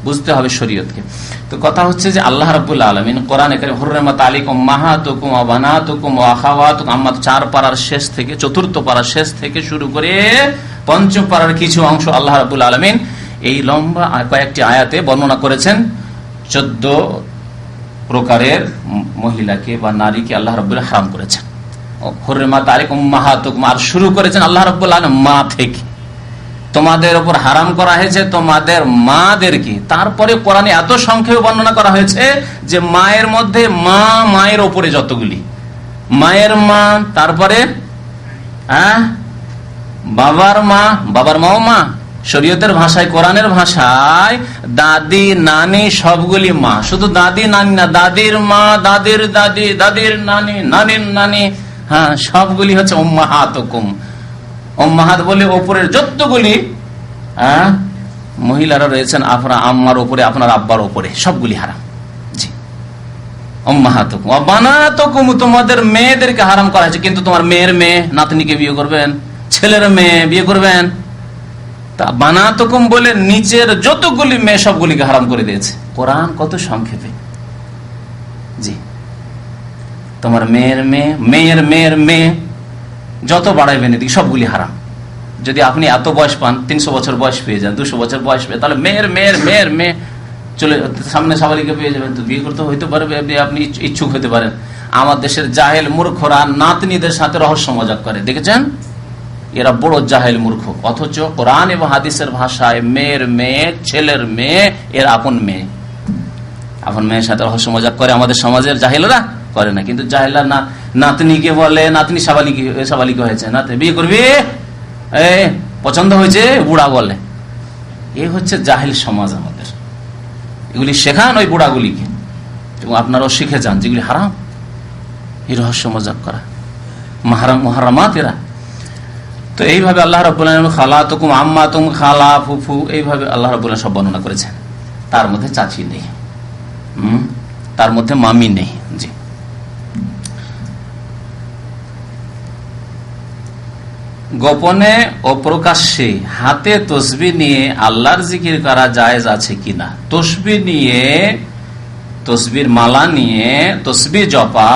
বুঝতে হবে শরীয়তকে। তো কথা হচ্ছে যে আল্লাহ রাব্বুল আলামিন কোরআনে কারীম হুররিমাত আলাইকুম উম্মাহাতুকুম ওয়া বানাতুকুম ওয়া আখাওয়াতুকুম, আমরা 4 পারার শেষ থেকে 4র্থ পারার শেষ থেকে শুরু করে 5ম পারার কিছু অংশ আল্লাহ রাব্বুল আলামিন এই লম্বা কয়েকটি আয়াতে বর্ণনা করেছেন। 14 প্রকারের মহিলাকে বা নারীকে আল্লাহ রাব্বুল আলামিন হারাম করেছেন। হুররিমাত আলাইকুম উম্মাহাতুকুম, আর শুরু করেছেন আল্লাহ রাব্বুল আলামিন মা থেকে, তোমাদের উপর হারাম করা হয়েছে তোমাদের মাদেরকে। তারপরে কোরআনে এত সংক্ষেপে বর্ণনা করা হয়েছে যে মায়ের মধ্যে মা, মায়ের ওপরে যতগুলি, মায়ের মা, তারপরে বাবার মা, বাবার মাও মা, শরীয়তের ভাষায়, কোরআনের ভাষায় দাদি নানি সবগুলি মা, শুধু দাদি নানি না, দাদির মা, দাদির দাদি, দাদির নানি, নানির নানি, হ্যাঁ সবগুলি হচ্ছে উম্মাহাতুকুম। উম্মাহাত বলে ওপরের যতগুলি মহিলারা রয়েছেন আপনার আম্মার উপরে, আপনার আব্বার উপরে, সবগুলি হারাম। জি, উম্মাহাতুকুম ওয়া বানাতুকুম, তোমাদের মেয়েদেরকে হারাম করা হয়েছে। কিন্তু তোমার মেয়ের মেয়ে, নাতনিকে বিয়ে করবেন, ছেলের মেয়ে বিয়ে করবেন, তা বানাতুকুম বলে নিচের যতগুলি মেয়ে সবগুলিকে হারাম করে দিয়েছে কোরআন। কত সংক্ষেপে। জি, তোমার মেয়ের মেয়ে, মেয়ের মেয়ের মেয়ে, যত বাড়াইবেন এদিকে সবগুলি হারাম। যদি আপনি এত বয়স পান, 300 বছর বয়স পেয়ে যান, 200 বছর বয়স পেয়ে, তাহলে মেয়ের মেয়ের মেয়ের মেয়ে চলে সামনে সাবালিকে পেয়ে যাবেন, তো বিয়ে করতে হইতে পারবে, আপনি ইচ্ছুক হতে পারেন। আমার দেশের জাহেল মূর্খরা নাতনিদের সাথে রহস্য মজাক করে, দেখেছেন? এরা বড় জাহেল মূর্খ, অথচ কোরআন এবং হাদিসের ভাষায় মেয়ের মেয়ে, ছেলের মেয়ে, এর আপন মেয়ে, আপন মেয়ের সাথে রহস্য মজাক করে। আমাদের সমাজের জাহেলরা করে না, কিন্তু জাহেলরা না নাতনিকে বলে, নাতনি সাবালিকে হয়েছে, নাতনি বিয়ে করবি, পছন্দ হয়েছে, বুড়া বলে। এই হচ্ছে জাহেল সমাজ আমাদের। এগুলি শেখান ওই বুড়াগুলিকে, এবং আপনারাও শিখে যান যেগুলি হারাম, এই রহস্য মজাক করা, মুহাররামাত এরা। তো এইভাবে আল্লাহ রাব্বুল আলামিন খালাতুকুম, আম্মাতুকুম, খালা, ফুফু, এইভাবে আল্লাহ রাব্বুল আলামিন সব বর্ণনা করেছেন। তার মধ্যে চাচি নেই, তার মধ্যে মামি নেই। জি, গোপনে ও প্রকাশ্যে হাতে তসবিহ নিয়ে আল্লাহর জিকির করা জায়েজ আছে কিনা? তসবিহ নিয়ে, তসবির মালা নিয়ে তসবিহ জপা,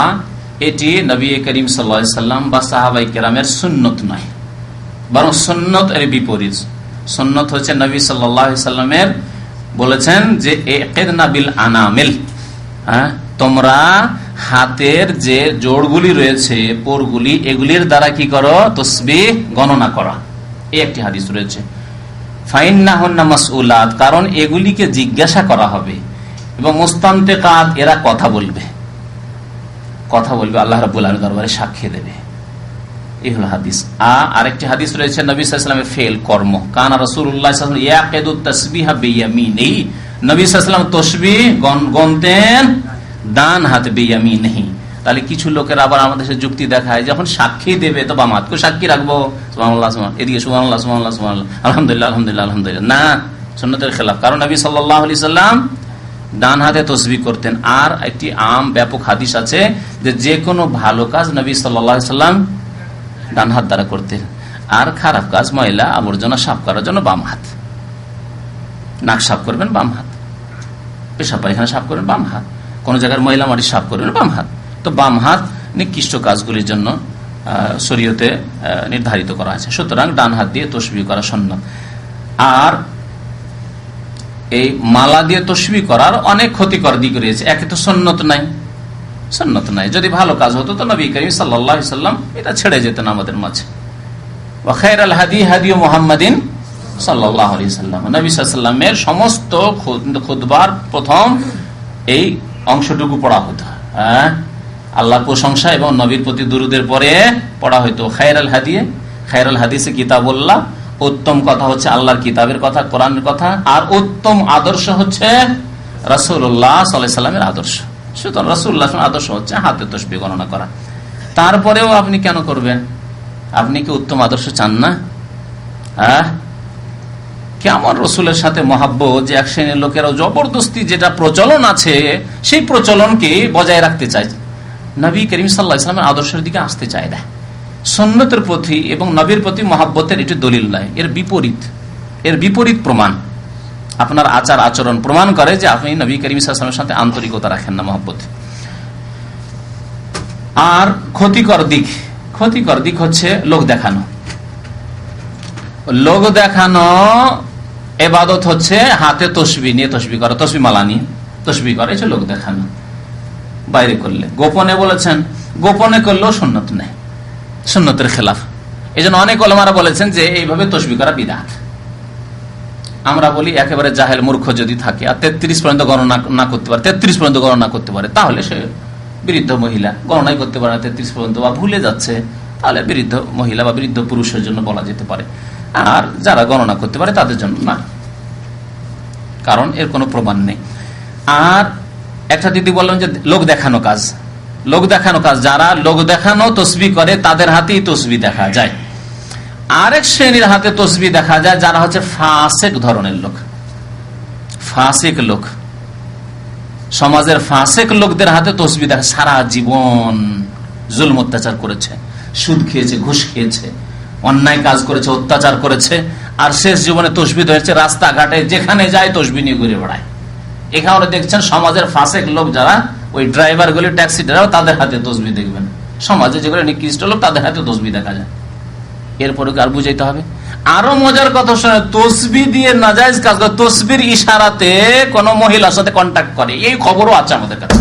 এটি নবী করিম সাল্লাল্লাহু আলাইহি সাল্লাম বা সাহাবায়ে কেরামের সুন্নত নয়, বরং সুন্নত এর বিপরীত। সুন্নত হচ্ছে নবী সাল্লাল্লাহু আলাইহি সাল্লামের বলেছেন যে ইকদিনা বিল আনামিল, তোমরা হাতের যে জোড়গুলি রয়েছে, পোরগুলি, এগুলির দ্বারা কি করো? তসবিহ গণনা করা। এই একটি হাদিস রয়েছে। ফাইন্নাহুন্না মাসউলাত, কারণ এগুলিকে জিজ্ঞাসা করা হবে, এবং মুস্তানতিকাত, এরা কথা বলবে, কথা বলবে, আল্লাহ রাব্বুল আলামিন দরবারে সাক্ষী দেবে। এই হলো হাদিস। আরেকটি হাদিস রয়েছে নবী সাল্লাল্লাহু আলাইহি ওয়াসাল্লামের ফেল, কর্ম। কানা রাসূলুল্লাহ সাল্লাল্লাহু আলাইহি ওয়াসাল্লাম ইয়াকিদুত তাসবিহা বিয়ামিনিহি, নবী সাল্লাল্লাহু আলাইহি ওয়াসাল্লাম তসবিহ গণতেন ডান হাতে, বিয়ামিনিহি। তাহলে কিছু লোকের আবার আমাদের দেশে যুক্তি দেখায়, যখন সাক্ষী দেবে তো বাম হাতকে সাক্ষী রাখবো, সুবহানাল্লাহ, এদিকে সুবহানাল্লাহ, সুবহানাল্লাহ, সুবহানাল্লাহ, আলহামদুলিল্লাহ, আলহামদুলিল্লাহ, আলহামদুলিল্লাহ। না, সুন্নতের খেলাফ। কারণ নবী সাল্লাল্লাহু আলাইহি ওয়াসাল্লাম ডান হাতে তসবিহ করতেন। আর একটি ব্যাপক হাদিস আছে যে কোনো ভালো কাজ নবী সাল্লাল্লাহু আলাইহি ওয়াসাল্লাম ডান হাত দ্বারা করতেন, আর খারাপ কাজ, ময়লা আবর্জনা সাফ করার জন্য বাম হাত। নাক সাফ করবেন বাম হাত, পেশাব পায়খানা সাফ করবেন বাম হাত, কোন জায়গার ময়লা মাটি সাফ করবেন বাম হাত। তো বাম হাত নিকৃষ্ট কাজগুলির জন্য শরীয়তে নির্ধারিত করা আছে। সুতরাং ডান হাত দিয়ে তসবিহ করা সুন্নাত। আর এই মালা দিয়ে তসবিহ করার অনেক ক্ষতিকর দিক রয়েছে। একে তো সুন্নত নাই, সুন্নত নাই। যদি ভালো কাজ হতো তো নবী করিম সাল্লাল্লাহু আলাইহি ওয়াসাল্লাম এটা ছেড়ে যেতেন আমাদের মাঝে। ওয়া খায়রুল হাদি হাদি মুহাম্মাদিন সাল্লাল্লাহু আলাইহি ওয়াসাল্লাম, নবী সাল্লাল্লাহু আলাইহি ওয়াসাল্লামের সমস্ত খুতবার প্রথম এই অংশটুকু পড়া হতো। আল্লাহর প্রশংসা এবং নবীর প্রতি দুরূদের পরে পড়া হইতো খায়রুল হাদি, খায়রুল হাদিসে কিতাবুল্লাহ, উত্তম কথা হচ্ছে আল্লাহর কিতাবের কথা, কোরআনের কথা, আর উত্তম আদর্শ হচ্ছে রাসূলুল্লাহ সাল্লাল্লাহু আলাইহি ওয়াসাল্লামের আদর্শ। সুতরাং রাসূলুল্লাহর আদর্শ হচ্ছে হাতে তসবিহ গণনা করা। তারপরেও আপনি কেন করবেন? আপনি কি উত্তম আদর্শ চান না? কেমন রসুলের সাথে মহাব্বত যে এক শ্রেণীর লোকেরা জবরদস্তি যেটা প্রচলন আছে সেই প্রচলনকে বজায় রাখতে চায়, নবী করিম সাল্লাল্লাহু আলাইহি ওয়াসাল্লামের আদর্শের দিকে আসতে চায় না। সুন্নতের প্রতি এবং নবীর প্রতি মহাব্বতের এটি দলিল নয়, এর বিপরীত প্রমাণ। আপনার আচার আচরণ প্রমাণ করে যে আপনি নবী করিম সাল্লাল্লাহু আলাইহি ওয়াসাল্লামের সাথে আন্তরিকতা রাখেন না, মহব্বত। আর ক্ষতিকর দিক হচ্ছে লোক দেখানো। ইবাদত হচ্ছে হাতে তসবিহ নিয়ে তসবিহ করা, তসবিহ মালা নিয়ে তসবিহ করা, এটা লোক দেখানো। বাইরে করলে, গোপনে বলেছেন, গোপনে করলেও সুন্নত নেই, সুন্নতের খেলাফ। এই জন্য অনেক ওলামারা বলেছেন যে এইভাবে তসবিহ করা বিদআত। আমরা বলি একেবারে জাহেল মূর্খ যদি থাকে আর 33 পর্যন্ত গণনা না করতে পারে, 33 পর্যন্ত গণনা করতে পারে, তাহলে সে বৃদ্ধ মহিলা। গণনাই করতে পারে না 33 পর্যন্ত, বা ভুলে যাচ্ছে, তাহলে বৃদ্ধ মহিলা বা বৃদ্ধ পুরুষের জন্য বলা যেতে পারে। আর যারা গণনা করতে পারে তাদের জন্য না, কারণ এর কোনো প্রমাণ নেই। আর একটা দিদি বললেন যে লোক দেখানো কাজ, যারা লোক দেখানো তসবিহ করে তাদের হাতেই তসবিহ দেখা যায়। আরেক শ্রেণীর হাতে তসবিহ দেখা যায় যারা হচ্ছে ফাসিক ধরনের লোক, ফাসিক লোক, সমাজের ফাসিক লোকদের হাতে তসবিহ দেখা। সারা জীবন জুলম অত্যাচার করেছে, সুদ খেয়েছে, ঘুষ খেয়েছে, অন্যায় কাজ করেছে, অত্যাচার করেছে, আর শেষ জীবনে তসবিহ ধরেছে, রাস্তাঘাটে যেখানে যায় তসবিহ নিয়ে ঘুরে বেড়ায়। এখানে দেখছেন সমাজের ফাসিক লোক যারা, ওই ড্রাইভার গুলি, ট্যাক্সি ড্রাইভার, তাদের হাতে তসবিহ দেখবেন। সমাজে যেগুলো নিকৃষ্ট লোক তাদের হাতে তসবিহ দেখা যায়। এরপরে আর বুঝাইতে হবে। আরো মজার কথা শুনে, তসবিহ দিয়ে নাজায়েজ কাজ করে, তসবির ইশারাতে কোন মহিলার সাথে কন্ট্যাক্ট করে, এই খবরও আছে আমাদের কাছে।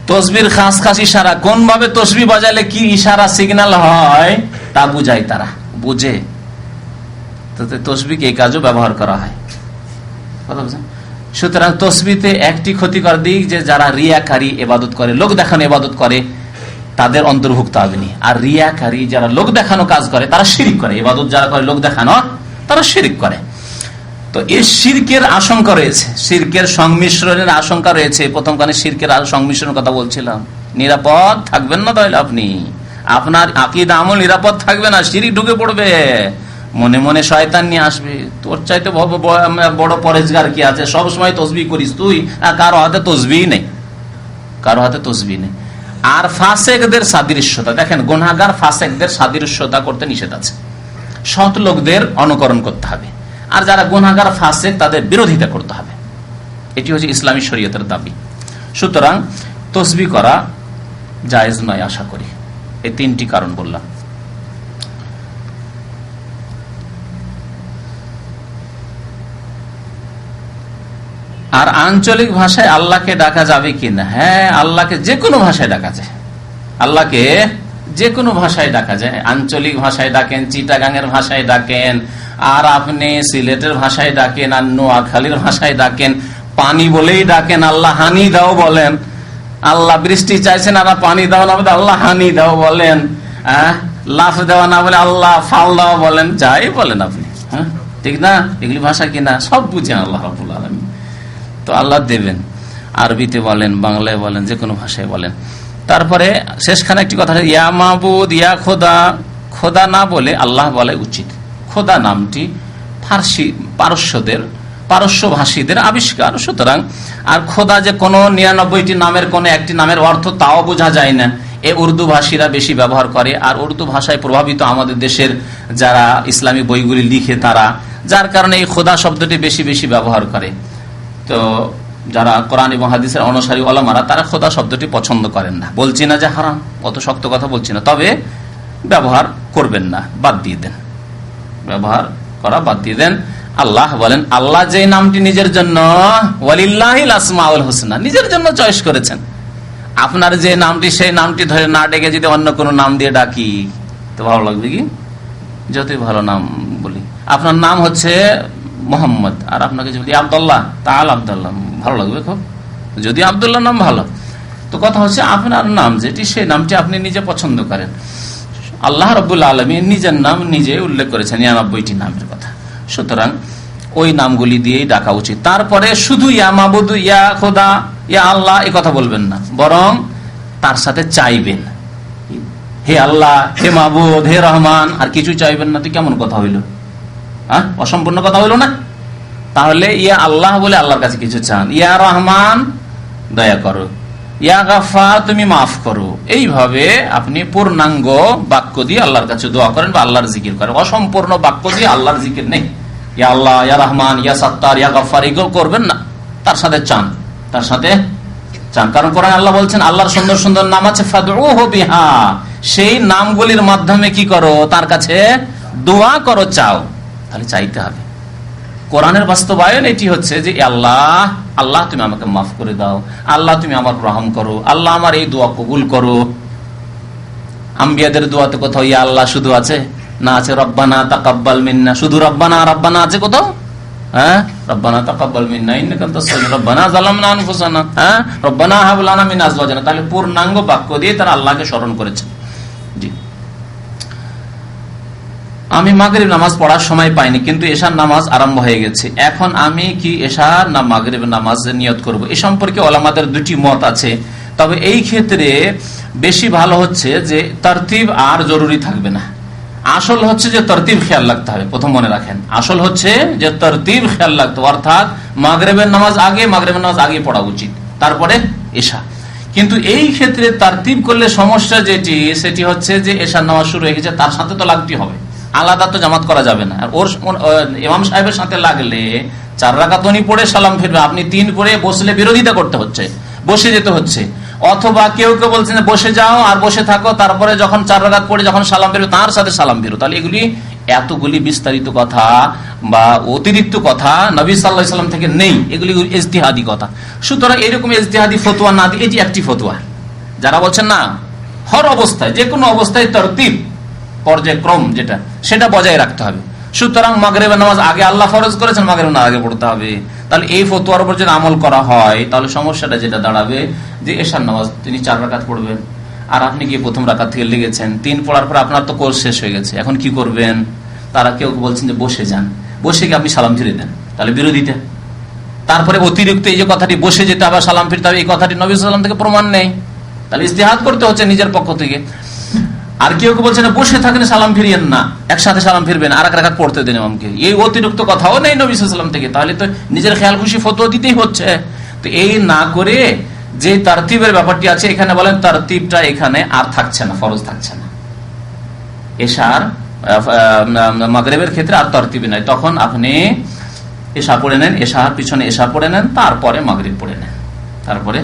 তসবির খাস খাস ইশারা, কোন ভাবে তসবিহ বাজালে কি ইশারা সিগন্যাল হয় তা বুঝায়, তারা বুঝে। তসবিহকে এই কাজও ব্যবহার করা হয়। সুতরাং তসবিহতে একটি ক্ষতিকর দিক যে যারা রিয়াকারী ইবাদত করে, লোক দেখানো ইবাদত করে, তাদের অন্তর্ভুক্ত হবে না। আর রিয়াকারী যারা লোক দেখানো কাজ করে তারা শিরক করে। ইবাদত যারা করে লোক দেখানো, তারা শিরক করে। তো এই শিরকের আশঙ্কা রয়েছে, শিরকের সংমিশ্রণের আশঙ্কা রয়েছে। প্রথমখানে শিরকের সংমিশ্রণের কথা বলছিলাম। নিরাপদ থাকবেন না, তাহলে আপনি, আপনার আকীদা আমল নিরাপদ থাকবে না, শিরক ঢুকে পড়বে, মনে মনে শয়তান নিয়ে আসবে, তোর চাইতে বড় পরেজগার কি আছে, সবসময় তসবিহ করিস তুই, কারো হাতে তসবিহ নেই, কারো হাতে তসবিহ নেই। আর ফাসেকদের সাদৃশ্যতা দেখেন, গুনাহগার ফাসেকদের সাদৃশ্যতা করতে নিষেধ আছে। সৎ লোকদের অনুকরণ করতে হবে, আর যারা গুনাহগার ফাসেক তাদের বিরোধিতা করতে হবে। এটি হচ্ছে ইসলামী শরীয়তের দাবি। সুতরাং তসবিহ করা জায়েজ নয়, আশা করি। এই তিনটি কারণ বললাম। আর আঞ্চলিক ভাষায় আল্লাহকে ডাকা যাবে কিনা? হ্যাঁ, আল্লাহকে যে কোনো ভাষায় ডাকা যায়, আল্লাহকে যে কোনো ভাষায় ডাকা যায়। আঞ্চলিক ভাষায় ডাকেন, চিটাগাংয়ের ভাষায় ডাকেন, আর আপনি সিলেটের ভাষায় ডাকেন, আর নোয়াখালীর ভাষায় ডাকেন, পানি বলেই ডাকেন, আল্লাহ হানি দাও বলেন, আল্লাহ বৃষ্টি চাইছেন আর পানি দাও না বলে আল্লাহ হানি দাও বলেন, লাফ দেওয়া না বলে আল্লাহ ফাল দাও বলেন, যাই বলেন আপনি, হ্যাঁ ঠিক না? এগুলি ভাষা কিনা সব বুঝেন আল্লাহ রাব্বুল আলামিন। তো আল্লাহ দেবেন, আরবিতে বলেন, বাংলায় বলেন, যে কোনো ভাষায় বলেন। তারপরে শেষখানে একটি কথা, ইয়া মাবুদ, ইয়া খোদা, খোদা না বলে আল্লাহ বলা উচিত। খোদা নামটি পারস্য ভাষীদের আবিষ্কার। সুতরাং আর খোদা যে কোনো 99টি নামের কোন একটি নামের অর্থ তাও বোঝা যায় না, এ উর্দু ভাষীরা বেশি ব্যবহার করে। আর উর্দু ভাষায় প্রভাবিত আমাদের দেশের যারা ইসলামী বইগুলি লিখে তারা, যার কারণে এই খোদা শব্দটি বেশি বেশি ব্যবহার করে। তো যারা কোরআন এবং হাদিসের অনুসারী ওলামারা তারা খোদা শব্দটি পছন্দ করেন না। বলছি না যে হারাম, অত শক্ত কথা বলছি না, তবে ব্যবহার করবেন না, বাদ দিয়ে দেন, ব্যবহার করা বাদ দিয়ে দেন। আল্লাহ বলেন, আল্লাহ যে নামটি নিজের জন্য, ওয়ালিল্লাহিল আসমাউল হুসনা, নিজের জন্য চয়েস করেছেন। আপনার যে নামটি, সেই নামটি ধরে না ডেকে যদি অন্য কোনো নাম দিয়ে ডাকি তো ভালো লাগবে কি? যতই ভালো নাম বলি, আপনার নাম হচ্ছে মোহাম্মদ, আর আপনাকে যদি আব্দুল্লাহ, তাহলে আব্দুল্লাহ ভালো লাগবে খুব, যদি আব্দুল্লাহ নাম ভালো। তো কথা হচ্ছে আপনার নাম যেটি, সেই নামটি আপনি নিজে পছন্দ করেন। আল্লাহ রাব্বুল আলামিন নিজের নাম নিজে উল্লেখ করেছেন 99টি নামের কথা। সুতরাং ওই নামগুলি দিয়েই ডাকা উচিত। তারপরে শুধু ইয়া মাবুদ, ইয়া খোদা, ইয়া আল্লাহ এ কথা বলবেন না, বরং তার সাথে চাইবেন, হে আল্লাহ, হে মাহবুদ, হে রহমান, আর কিছু চাইবেন না, তো কেমন কথা হইল? অসম্পূর্ণ কথা হইল না? তাহলে ইয়া আল্লাহ বলে আল্লাহর কাছে কিছু চান, ইয়া রহমান দয়া করো, ইয়া গাফফার তুমি মাফ করো, এইভাবে আপনি পূর্ণাঙ্গ বাক্য দিয়ে আল্লাহর কাছে দোয়া করেন বা আল্লাহর জিকির করেন। অসম্পূর্ণ বাক্য দিয়ে আল্লাহর জিকির নেই। ইয়া আল্লাহ, ইয়া রহমান, ইয়া সাত্তার, ইয়া গাফফার এগুলো করবেন না, তার সাথে চান, তার সাথে চান। কারণ কোরআন আল্লাহ বলছেন আল্লাহর সুন্দর সুন্দর নাম আছে, ফাদউহু বিহা, সেই নামগুলির মাধ্যমে কি করো? তার কাছে দোয়া করো, চাও। তাহলে চাইতে হবে। কোরআনের বাস্তবায়ন এটি হচ্ছে যে আল্লাহ, আল্লাহ তুমি আমাকে মাফ করে দাও, আল্লাহ তুমি আমার রহম করো, আল্লাহ আমার এই দোয়া কবুল করো। আম্বিয়াদের দোয়াতে কোথাও ইয়া আল্লাহ শুধু আছে? না, আছে রব্বানা তাকাব্বাল মিন্না, শুধু রব্বানা রব্বানা আছে কোথাও? রব্বানা তাকাব্বাল মিন্না ইন্নাকা আনতাস সামিউর, রব্বানা যালামনা আনফুসানা, রব্বানা হাব লানা মিন আজওয়াজিনা। তাহলে পূর্ণাঙ্গ বাক্য দিয়ে তারা আল্লাহকে স্মরণ করেছে। জি, আমি মাগরিব নামাজ পড়ার সময় পাইনি, কিন্তু এশার নামাজ আরম্ভ হয়ে গেছে, এখন আমি কি এশার না মাগরিব নামাজ নিয়ত করব? এ সম্পর্কে ওলামাদের দুটি মত আছে। তবে এই ক্ষেত্রে বেশি ভালো হচ্ছে যে তরতিব আর জরুরি থাকবে না। আসল হচ্ছে যে তরতিব খেয়াল রাখতে হবে। প্রথম মনে রাখেন, আসল হচ্ছে যে তরতিব খেয়াল রাখতে, অর্থাৎ মাগরিবের নামাজ আগে, মাগরিবের নামাজ আগে পড়া উচিত, তারপরে এশা। কিন্তু এই ক্ষেত্রে তরতিব করলে সমস্যা যেটি, সেটি হচ্ছে যে এশার নামাজ শুরু হয়ে গেছে, তার সাথে তো লাগতে হবে, আলাদা তো জামাত করা যাবে না। আর ওর ইমাম সাহেবের সাথে লাগলে 4 রাকাত উনি পড়ে সালাম ফিরবে, আপনি 3 পড়ে বসলে বিরোধিতা করতে হচ্ছে, বসে যেতে হচ্ছে। অথবা কেউ কেউ বলছেন বসে যাও আর বসে থাকো, তারপরে যখন 4 রাকাত পড়ে যখন সালাম ফিরবে তার সাথে সালাম ফিরো। তাহলে এগুলি এতগুলি বিস্তারিত কথা বা অতিরিক্ত কথা নবী সাল্লাল্লাহু আলাইহি ওয়াসাল্লাম থেকে নেই, এগুলি ইজতিহাদি কথা। সুতরাং এরকম ইজতিহাদি ফতোয়া না দিয়ে, এটি একটি ফতোয়া। যারা বলছেন না, হর অবস্থায়, যে কোনো অবস্থায় তরতিব, পর্যায়ক্রম যেটা, সেটা বজায় রাখতে হবে। সুতরাং মাগরিবের নামাজ আগে আল্লাহ ফরজ করেছেন, মাগরিবের নামাজ আগে পড়তে হবে। তাহলে এই ফতোয়ার উপর যদি আমল করা হয়, তাহলে সমস্যাটা যেটা দাঁড়াবে যে এশার নামাজ তিনি 4 রাকাত পড়বেন, আর আপনি গিয়ে প্রথম রাকাত থেকে লেগেছেন, 3 পড়ার পর আপনার তো কোর্স শেষ হয়ে গেছে, এখন কি করবেন? তারা কেউ বলছেন যে বসে যান, বসে গিয়ে আপনি সালাম ফিরে দেন, তাহলে বিরোধিতা। তারপরে অতিরিক্ত এই যে কথাটি বসে যেতে আবার সালাম ফিরতে হবে, এই কথাটি নবী সাল্লাল্লাহু আলাইহি ওয়াসাল্লাম থেকে প্রমাণ নেই, তাহলে ইজতিহাদ করতে হচ্ছে নিজের পক্ষ থেকে। আর কেউ কেউ বলছে না বসে থাকেন সালাম ফিরিয়েন না, একসাথে সালাম ফিরবেন, আর 1 রাকাত পড়তে দেন ইমামকে, এই অতিরিক্ত কথাও নেই নবী সাল্লাল্লাহু আলাইহি ওয়াসাল্লাম থেকে। তাহলে তো নিজের খেয়াল খুশি ফতোয়া দিতেই হচ্ছে। তো এই না করে যে তারতিবের ব্যাপারটি আছে, এখানে বলেন তারতিবটা এখানে আর থাকছে না, ফরজ থাকছে না। এশার মাগরিবের ক্ষেত্রে আর তারতিবে নাই, তখন আপনি এশা পড়ে নেন, এশার পিছনে এশা পড়ে নেন, তারপরে মাগরিব পড়ে নেন, তারপরে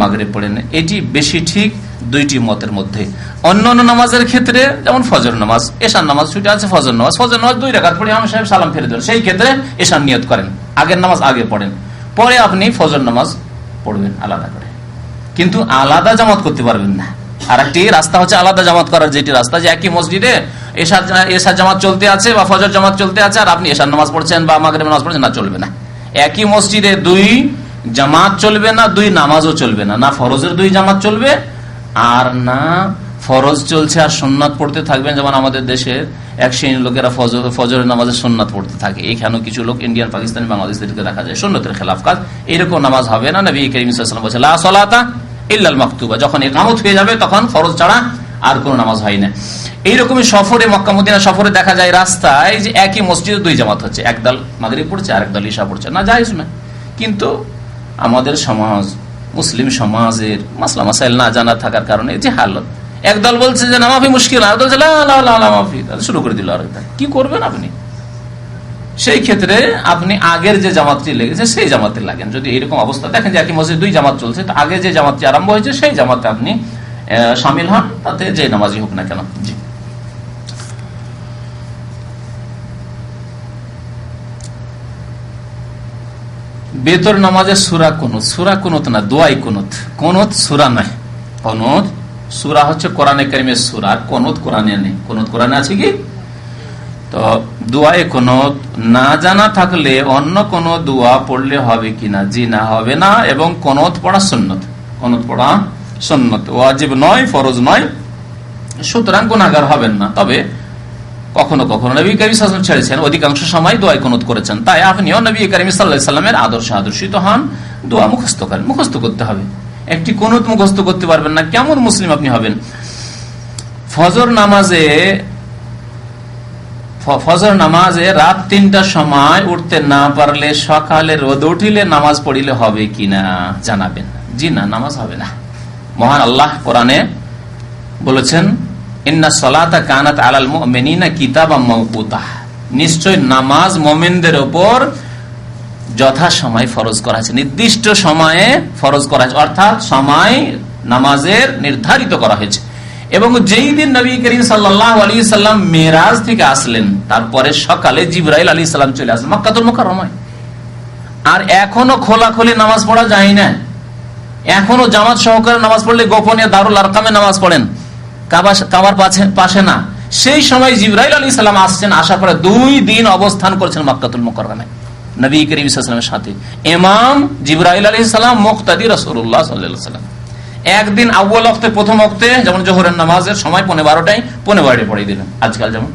মাগরিব পড়ে নেন। এটি বেশি ঠিক দুইটি মতের মধ্যে। অন্যান্য নামাজের ক্ষেত্রে যেমন ফজর নামাজ, এশার নামাজ ছুটে আছে, ফজর নামাজ 2 রাকাত পড়ে ইমাম সাহেব সালাম ফিরে দেন, সেই ক্ষেত্রে এশার নিয়ত করেন, আগের নামাজ আগে পড়েন, পরে আপনি ফজর নামাজ পড়বেন আলাদা করে। কিন্তু আলাদা জামাত করতে পারবেন না। আর একটি রাস্তা হচ্ছে আলাদা জামাত করার, যেটি রাস্তা যে একই মসজিদে এশার জামাত চলতে আছে বা ফজর জামাত চলতে আছে, আর আপনি এশার নামাজ পড়ছেন বা মাগরিব নামাজ পড়ছেন, না, চলবে না। একই মসজিদে 2 জামাত চলবে না, 2 নামাজও চলবে না, না ফরজের 2 জামাত চলবে, আর না ফরজ চলছে আর সুন্নাত পড়তে থাকবেন। যেমন আমাদের দেশের এক শ্রেণীর লোকেরা ফজরের নামাজের সুন্নাত পড়তে থাকে, এখানেও কিছু লোক ইন্ডিয়ান, পাকিস্তানি, বাংলাদেশকে দেখা যায় সুন্নতের খেলাফ কাজ। এরকম নামাজ হবে না। নবী করিম সাল্লাল্লাহু আলাইহি ওয়াসাল্লাম বলেছেন লা সালাতা ইল্লাল মাকতুবা, যখন ইকামত হয়ে যাবে তখন ফরজ ছাড়া আর কোনো নামাজ হয় না। এইরকমই সফরে, মক্কা মদিনা সফরে দেখা যায় রাস্তায় যে একই মসজিদে 2 জামাত হচ্ছে, একদল মাগরিব পড়ছে আর একদল ইশা পড়ছে, না জায়েজ না। কিন্তু আমাদের সমাজ, মুসলিম সমাজের মাসলা মাসাইল না জানা থাকার কারণে যে হালত, একদল বলছে যে নামাফি মুশকিল, আর বলছে লামাফি, শুরু করে দিল। আর কি করবেন আপনি? সেই ক্ষেত্রে আপনি আগের যে জামাতটি লেগেছে সেই জামাতে লাগেন। যদি এরকম অবস্থা দেখেন যে একই মসজিদে 2 জামাত চলছে, তো আগে যে জামাতটি আরম্ভ হয়েছে সেই জামাতে আপনি শামিল হন, তাতে যে নামাজই হোক না কেন। জি, বেতর নামাজের সূরা কুনুত, সূরা কুনুত না, দোয়াই কুনুত। কুনুত সূরা নয়, কুনুত সূরা হচ্ছে কোরআনে কারীমের সূরা, আর কুনুত কোরআনে নেই। কুনুত কোরআনে আছে কি? তো দোয়ায়ে কুনুত না জানা থাকলে অন্য কোন দোয়া পড়লে হবে কিনা? জি না, হবে না। এবং কুনুত পড়া সুন্নত, কুনুত পড়া সুন্নত, ওয়াজিব নয়, ফরজ নয়, সুতরাং গুনাহগার হবেন না। তবে কখনো কখনো নবী করিম সাল্লাল্লাহু আলাইহি ওয়াসাল্লাম ছেড়েছেন, অধিকাংশ সময় দোয়া কুনুত করেছেন। তাই আপনিও নবী করিম সাল্লাল্লাহু আলাইহি ওয়াসাল্লামের আদর্শে আদর্শিত হন, দোয়া মুখস্থ করেন, মুখস্থ করতে হবে। একটি কুনুত মুখস্থ করতে পারবেন না, কেমন মুসলিম আপনি হবেন? ফজর নামাজে রাত 3টার সময় উঠতে না পারলে সকালে রোদ উঠিলে নামাজ পড়িলে হবে কিনা জানাবেন। জি না, নামাজ হবে না। মহান আল্লাহ কোরআনে বলেছেন, ইন্না সলাতা কানাত আলাল মুমিনিনা কিতাবাম মাওকুতা, নিশ্চয় নামাজ মুমিনদের উপর যথা সময় ফরজ করা আছে, নির্দিষ্ট সময়ে ফরজ করা আছে, অর্থাৎ সময় নামাজের নির্ধারিত করা হয়েছে। এবং যেই দিন নবী করিম সাল্লাল্লাহু আলাইহি সাল্লাম মেরাজ থেকে আসলেন, তারপরে সকালে জিবরাইল আলাইহিস সালাম চলে আসলেন মক্কাতুল মুকাররমায়। আর এখনো খোলাখুলি নামাজ পড়া যায় না, এখনো জামাত সহকারে নামাজ পড়লে গোপনে দারুল আরকামে নামাজ পড়েন, কাবার পাশে না। সেই সময় জিবরাইল আলাইহিস সালাম আসছেন, আসার পরে 2 দিন অবস্থান করেছেন মক্কাতুল মুকাররমায় নবী করিম সাল্লাল্লাহু আলাইহি ওয়াসাল্লামের সাথে। ইমাম জিবরাইল আলাইহিস সালাম, মুক্তাদি রাসূলুল্লাহ সাল্লাল্লাহু আলাইহি ওয়াসাল্লাম। একদিন আউয়াল ওয়াক্তে, প্রথম ওয়াক্তে, যেমন জোহরের নামাজের সময় 12:30টায় 12:30 পড়িয়ে দিলেন আজকাল যেমন,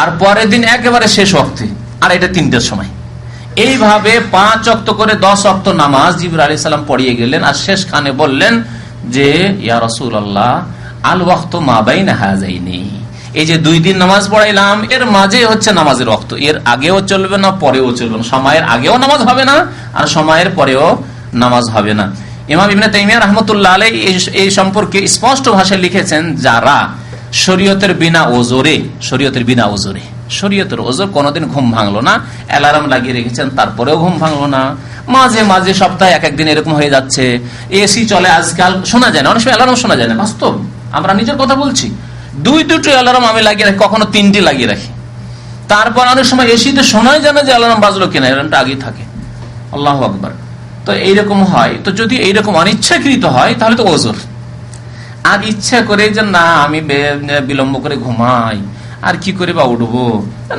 আর পরের দিন একেবারে শেষ ওয়াক্তে, আর এটা 3টার সময়। এইভাবে 5 ওয়াক্ত করে 10 ওয়াক্ত নামাজ জিবরাইল আলাইহিস সালাম পড়িয়ে গেলেন। আর শেষ খানে বললেন যে, ইয়া রাসূলুল্লাহ আল ওয়াক্তু মা বাইনা হাযাইনি, এই যে 2 দিন নামাজ পড়াইলাম, এর মাঝে হচ্ছে নামাজের ওয়াক্ত, এর আগেও চলবে না, পরেও চলবে না, সময়ের আগেও নামাজ হবে না আর সময়ের পরেও নামাজ হবে না। ইমাম ইবনে তাইমিয়া রাহমাতুল্লাহ আলাইহি এই সম্পর্কে স্পষ্ট ভাষায় লিখেছেন, যারা শরীয়তের বিনা ওজরে, শরীয়তের ওজর কোনোদিন ঘুম ভাঙলো না, অ্যালার্ম লাগিয়ে রেখেছেন তারপরেও ঘুম ভাঙলো না, মাঝে মাঝে সপ্তাহে এক একদিন এরকম হয়ে যাচ্ছে, এসি চলে আজকাল, শোনা যায় না, অনেক সময় অ্যালার্ম শোনা যায় না, বাস্তব, আমরা নিজের কথা বলছি। 2-2টি অ্যালার্ম আমি লাগিয়ে রাখি, কখনো 3টি লাগিয়ে রাখি, তারপর অনেক সময় এসিতে শোনাই যায় না যে অ্যালার্ম বাজলো কিনা, অ্যালার্মটা আগেই থাকে। আল্লাহু আকবার। তো এইরকম হয়, তো যদি এইরকম অনিচ্ছাকৃত হয় তাহলে তো ওজর। আর ইচ্ছা করে যে না আমি বিলম্ব করে ঘুমাই, আর কি করে বা উঠবো,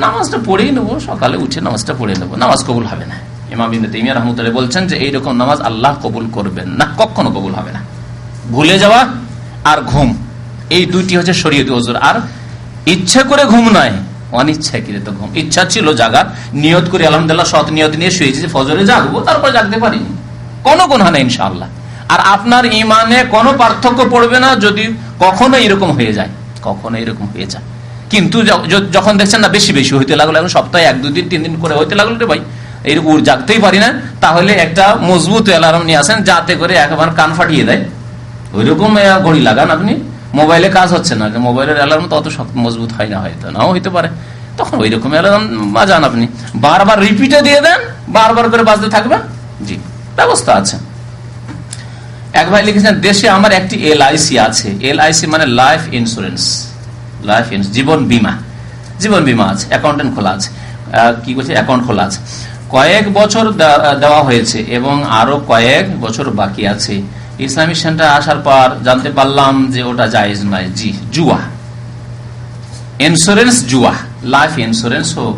নামাজটা পড়েই নেবো, সকালে উঠে নামাজটা পড়ে নেবো, নামাজ কবুল হবে না। ইমাম ইবনে তাইমিয়া রাহমাতুল্লাহ বলছেন যে এইরকম নামাজ আল্লাহ কবুল করবেন না, কখনো কবুল হবে না। ভুলে যাওয়া আর ঘুম, এই 2টি হচ্ছে শরীয়তি ওজর। আর ইচ্ছা করে ঘুম নয়, অনিচ্ছাকৃত ঘুম। ইচ্ছা ছিল জাগার, নিয়ত করে আলহামদুলিল্লাহ সৎ নিয়ত নিয়ে শুয়েছি যে ফজরে জাগবো, তারপর জাগতে পারিনি, কোনো গুনাহ নেই ইনশাআল্লাহ। আর আপনার ঈমানে কোনো পার্থক্য পড়বে না যদি কখনো এরকম হয়ে যায়, কিন্তু যখন দেখছেন না বেশি বেশি হইতে লাগলো, এখন সপ্তাহে 1-2 দিন 3 দিন করে হইতে লাগলো, রে ভাই এইরকম জাগতেই পারি না, তাহলে একটা মজবুত অ্যালার্ম নিয়ে আসেন, যাতে করে একবার কান ফাটিয়ে দেয়, ওইরকম ঘড়ি লাগান আপনি। মোবাইলে কাজ হচ্ছে না, মোবাইলের অ্যালার্ম তো অত মজবুত হয় না, হয়তো নাও হইতে পারে, তখন ওই রকম অ্যালার্ম বাজান আপনি, বারবার রিপিটে দিয়ে দেন, বারবার করে বাজতে থাকবে। জি, ব্যবস্থা আছে। এক ভাই লিখেছেন, দেশে আমার একটি LIC আছে, LIC মানে লাইফ ইন্স্যুরেন্স, জীবন বীমা আছে, অ্যাকাউন্ট খোলা আছে, অ্যাকাউন্ট খোলা আছে, কয়েক বছর দেওয়া হয়েছে এবং আরো কয়েক বছর বাকি আছে। ইসলামিক সেন্টার আসার পর জানতে পারলাম যে ওটা জায়েজ নয়। জি, জুয়া, ইন্স্যুরেন্স জুয়া, লাইফ ইন্স্যুরেন্স হোক,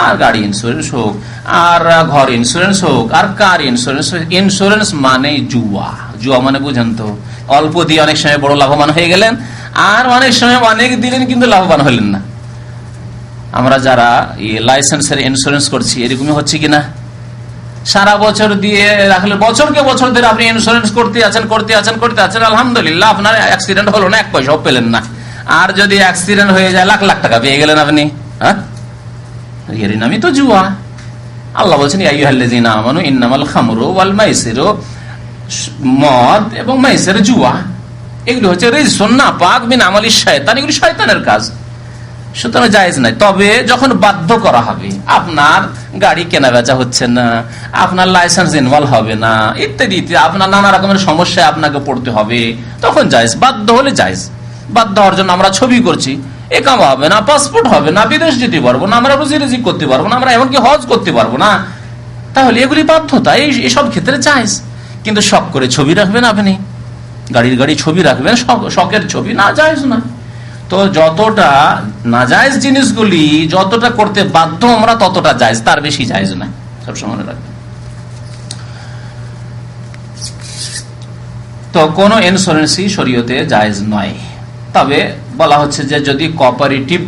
আর গাড়ি ইন্স্যুরেন্স হোক, আর ঘর ইন্স্যুরেন্স হোক, আর কার ইন্স্যুরেন্স হোক, ইন্স্যুরেন্স মানে জুয়া। জুয়া মানে বুঝেন তো, অল্প দিয়ে অনেক সময় বড় লাভবান হয়ে গেলেন, আর অনেক সময় অনেক দিলেন কিন্তু লাভবান হলেন না। আমরা যারা লাইসেন্সের ইন্স্যুরেন্স করছি এরকমই হচ্ছে কিনা? সারা বছর দিয়ে রাখলে বছরকে বছর ধরে আপনি ইন্স্যুরেন্স করতে আছেন, আলহামদুলিল্লাহ আপনার অ্যাক্সিডেন্ট হলো না, 1 পয়সাও পেলেন না। আর যদি অ্যাক্সিডেন্ট হয়ে যায় লাখ লাখ টাকা পেয়ে গেলেন আপনি, হ্যাঁ, এর নামই তো জুয়া। আল্লাহ বলছেন, ইয়া আইয়ুহাল্লাযীনা আমানু ইন্নামাল খামরু ওয়াল মাইসিরু, মদ এবং মাইসির জুয়া, এগুলো হচ্ছে রিজসুন নাপাক মিন আমালিশ শায়তান, এগুলো শয়তানের কাজ, সুতরাং জায়েজ নাই। তবে যখন বাধ্য করা হবে, আপনার গাড়ি কেনা বেচা হচ্ছে না, আপনার লাইসেন্স রিনিউয়াল হবে না, ইত্যাদি, আপনার নানা রকমের সমস্যায় আপনাকে পড়তে হবে, তখন জায়েজ। বাধ্য হলে জায়েজ। বাধ্য হওয়ার জন্য আমরা ছবি করছি, একামা হবে না, পাসপোর্ট হবে না, বিদেশ যেতে পারবো না, আমরা রুজি রিজিক করতে পারবো না, আমরা এমনকি হজ করতে পারবো না, তাহলে এগুলি বাধ্যতা, এইসব ক্ষেত্রে জায়েজ। কিন্তু শখ করে ছবি রাখবেন আপনি, গাড়ি ছবি রাখবেন, শখের ছবি, না, জায়েজ না। তো যতটা নাজায়েজ জিনিসগুলি যতটা করতে বাধ্য আমরা, ততটা জায়েজ, তার বেশি জায়েজ না, সবসময় মনে রাখবেন। তো কোন ইন্স্যুরেন্সই শরীয়তে জায়েজ নয়। তবে বলা হচ্ছে যে যদি কোঅপারেটিভ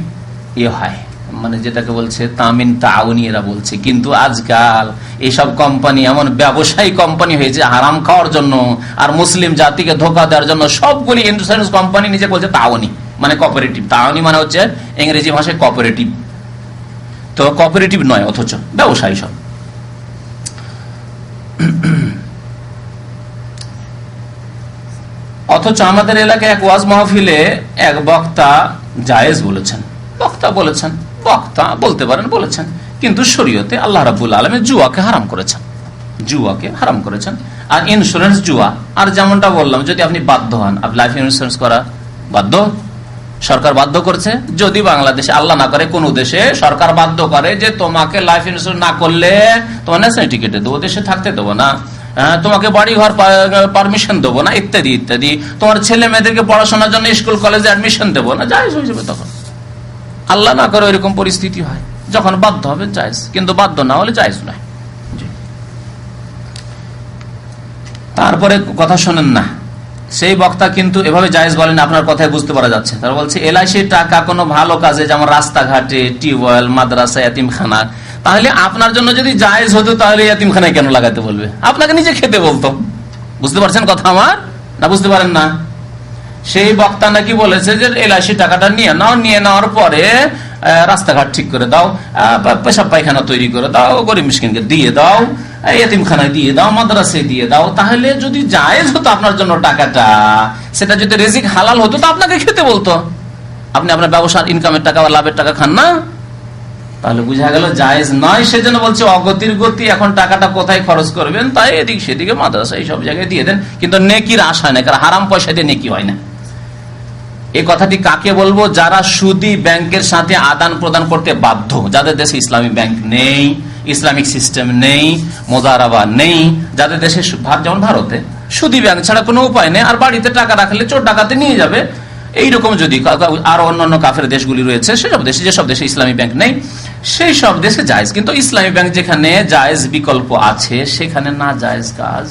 হয়, মানে যেটাকে বলছে তামিন তাউনি এরা বলছে, কিন্তু আজকাল এইসব কোম্পানি এমন ব্যবসায়ী কোম্পানি হয়েছে হারাম খাওয়ার জন্য আর মুসলিম জাতিকে ধোঁকা দেওয়ার জন্য। সবগুলি ইন্স্যুরেন্স কোম্পানি নিজে বলছে তাওনি, মানে কোঅপারেটিভ। তাওনি মানে হচ্ছে ইংরেজি ভাষায় কোঅপারেটিভ, তো কোঅপারেটিভ নয়, অথচ ব্যবসায়ী সব। অথচ আমাদের এলাকায় এক ওয়াজ মাহফিলে এক বক্তা জায়েজ বলেছেন, বক্তা বলতে পারেন বলেছেন, কিন্তু শরীয়তে আল্লাহ রাব্বুল আলামিন জুয়াকে হারাম করেছেন, আর ইন্স্যুরেন্স জুয়া। আর যেমনটা বললাম, যদি আপনি বাধ্য হন, লাইফ ইন্স্যুরেন্স করা বাধ্য, সরকার বাধ্য করছে। যদি বাংলাদেশে আল্লাহ না করে কোন দেশে সরকার বাধ্য করে যে তোমাকে লাইফ ইন্স্যুরেন্স না করলে তোমার ন্যাশনালিটি কেটে দেবো, দেশে থাকতে দেবো না, তোমাকে বাড়ি ঘর পারমিশন দেবো না, ইত্যাদি ইত্যাদি, তোমার ছেলে মেয়েদেরকে পড়াশোনার জন্য স্কুল কলেজে অ্যাডমিশন দেবো না, জায়েজ হয়ে যাবে। তখন আল্লাহ না করে এরকম পরিস্থিতি হয়, যখন বাধ্য হবে জায়েজ, কিন্তু বাধ্য না হলে জায়েজ নয়। তারপরে কথা শোনেন না, সেই বক্তা কিন্তু এভাবে জায়েজ বলেন, আপনার কথায় বুঝতে পারা যাচ্ছে। তারা বলছে এলআইসির টাকা কোনো ভালো কাজে, যেমন রাস্তাঘাটে, টিউবওয়েল, মাদ্রাসা, এতিমখানা, তাহলে আপনার জন্য যদি জায়েজ হতো তাহলে এতিমখানায় কেন লাগাতে বলবে? আপনাকে নিজে খেতে বলতো। বুঝতে পারছেন কথা আমার, না বুঝতে পারেন না? সেই বক্তা নাকি বলেছে যে এলআইসি টাকাটা নিয়ে নাও, নিয়ে নেওয়ার পরে রাস্তাঘাট ঠিক করে দাও, পেশাব পায়খানা তৈরি করে দাও, গরিব মিসকিনকে দিয়ে দাও, এতিমখানায় দিয়ে দাও, মাদ্রাসায় দিয়ে দাও। তাহলে যদি জায়েজ হতো আপনার জন্য টাকাটা, সেটা যদি রিজিক হালাল হতো তো আপনাকে খেতে বলতো। আপনি আপনার ব্যবসার ইনকামের টাকা বা লাভের টাকা খান না, তাহলে বুঝা গেল জায়েজ নয়। সেজন্য বলছে অগতির গতি, এখন টাকাটা কোথায় খরচ করবেন তাই এদিক সেদিকে মাদ্রাসা এইসব জায়গায় দিয়ে দেন, কিন্তু নেকির আশা নেই, কারণ হারাম পয়সা দিয়ে নেকি হয় না। এই কথাটি কাকে বলবো? যারা সুদী ব্যাংকের সাথে আদান প্রদান করতে বাধ্য, যাদের দেশে ইসলামী ব্যাংক নেই, ইসলামিক সিস্টেম নেই, মোজারাবা নেই, যাদের দেশে যেমন ভারতে সুদী ব্যাংক ছাড়া কোনো উপায় নেই, আর বাড়িতে টাকা রাখলে চোর ডাকাতে নিয়ে যাবে, এইরকম যদি আরো অন্যান্য কাফের দেশগুলি রয়েছে, সেসব দেশে, যেসব দেশে ইসলামী ব্যাংক নেই সেই সব দেশে জায়েজ। কিন্তু ইসলামী ব্যাংক যেখানে জায়েজ বিকল্প আছে, সেখানে না জায়েজ কাজ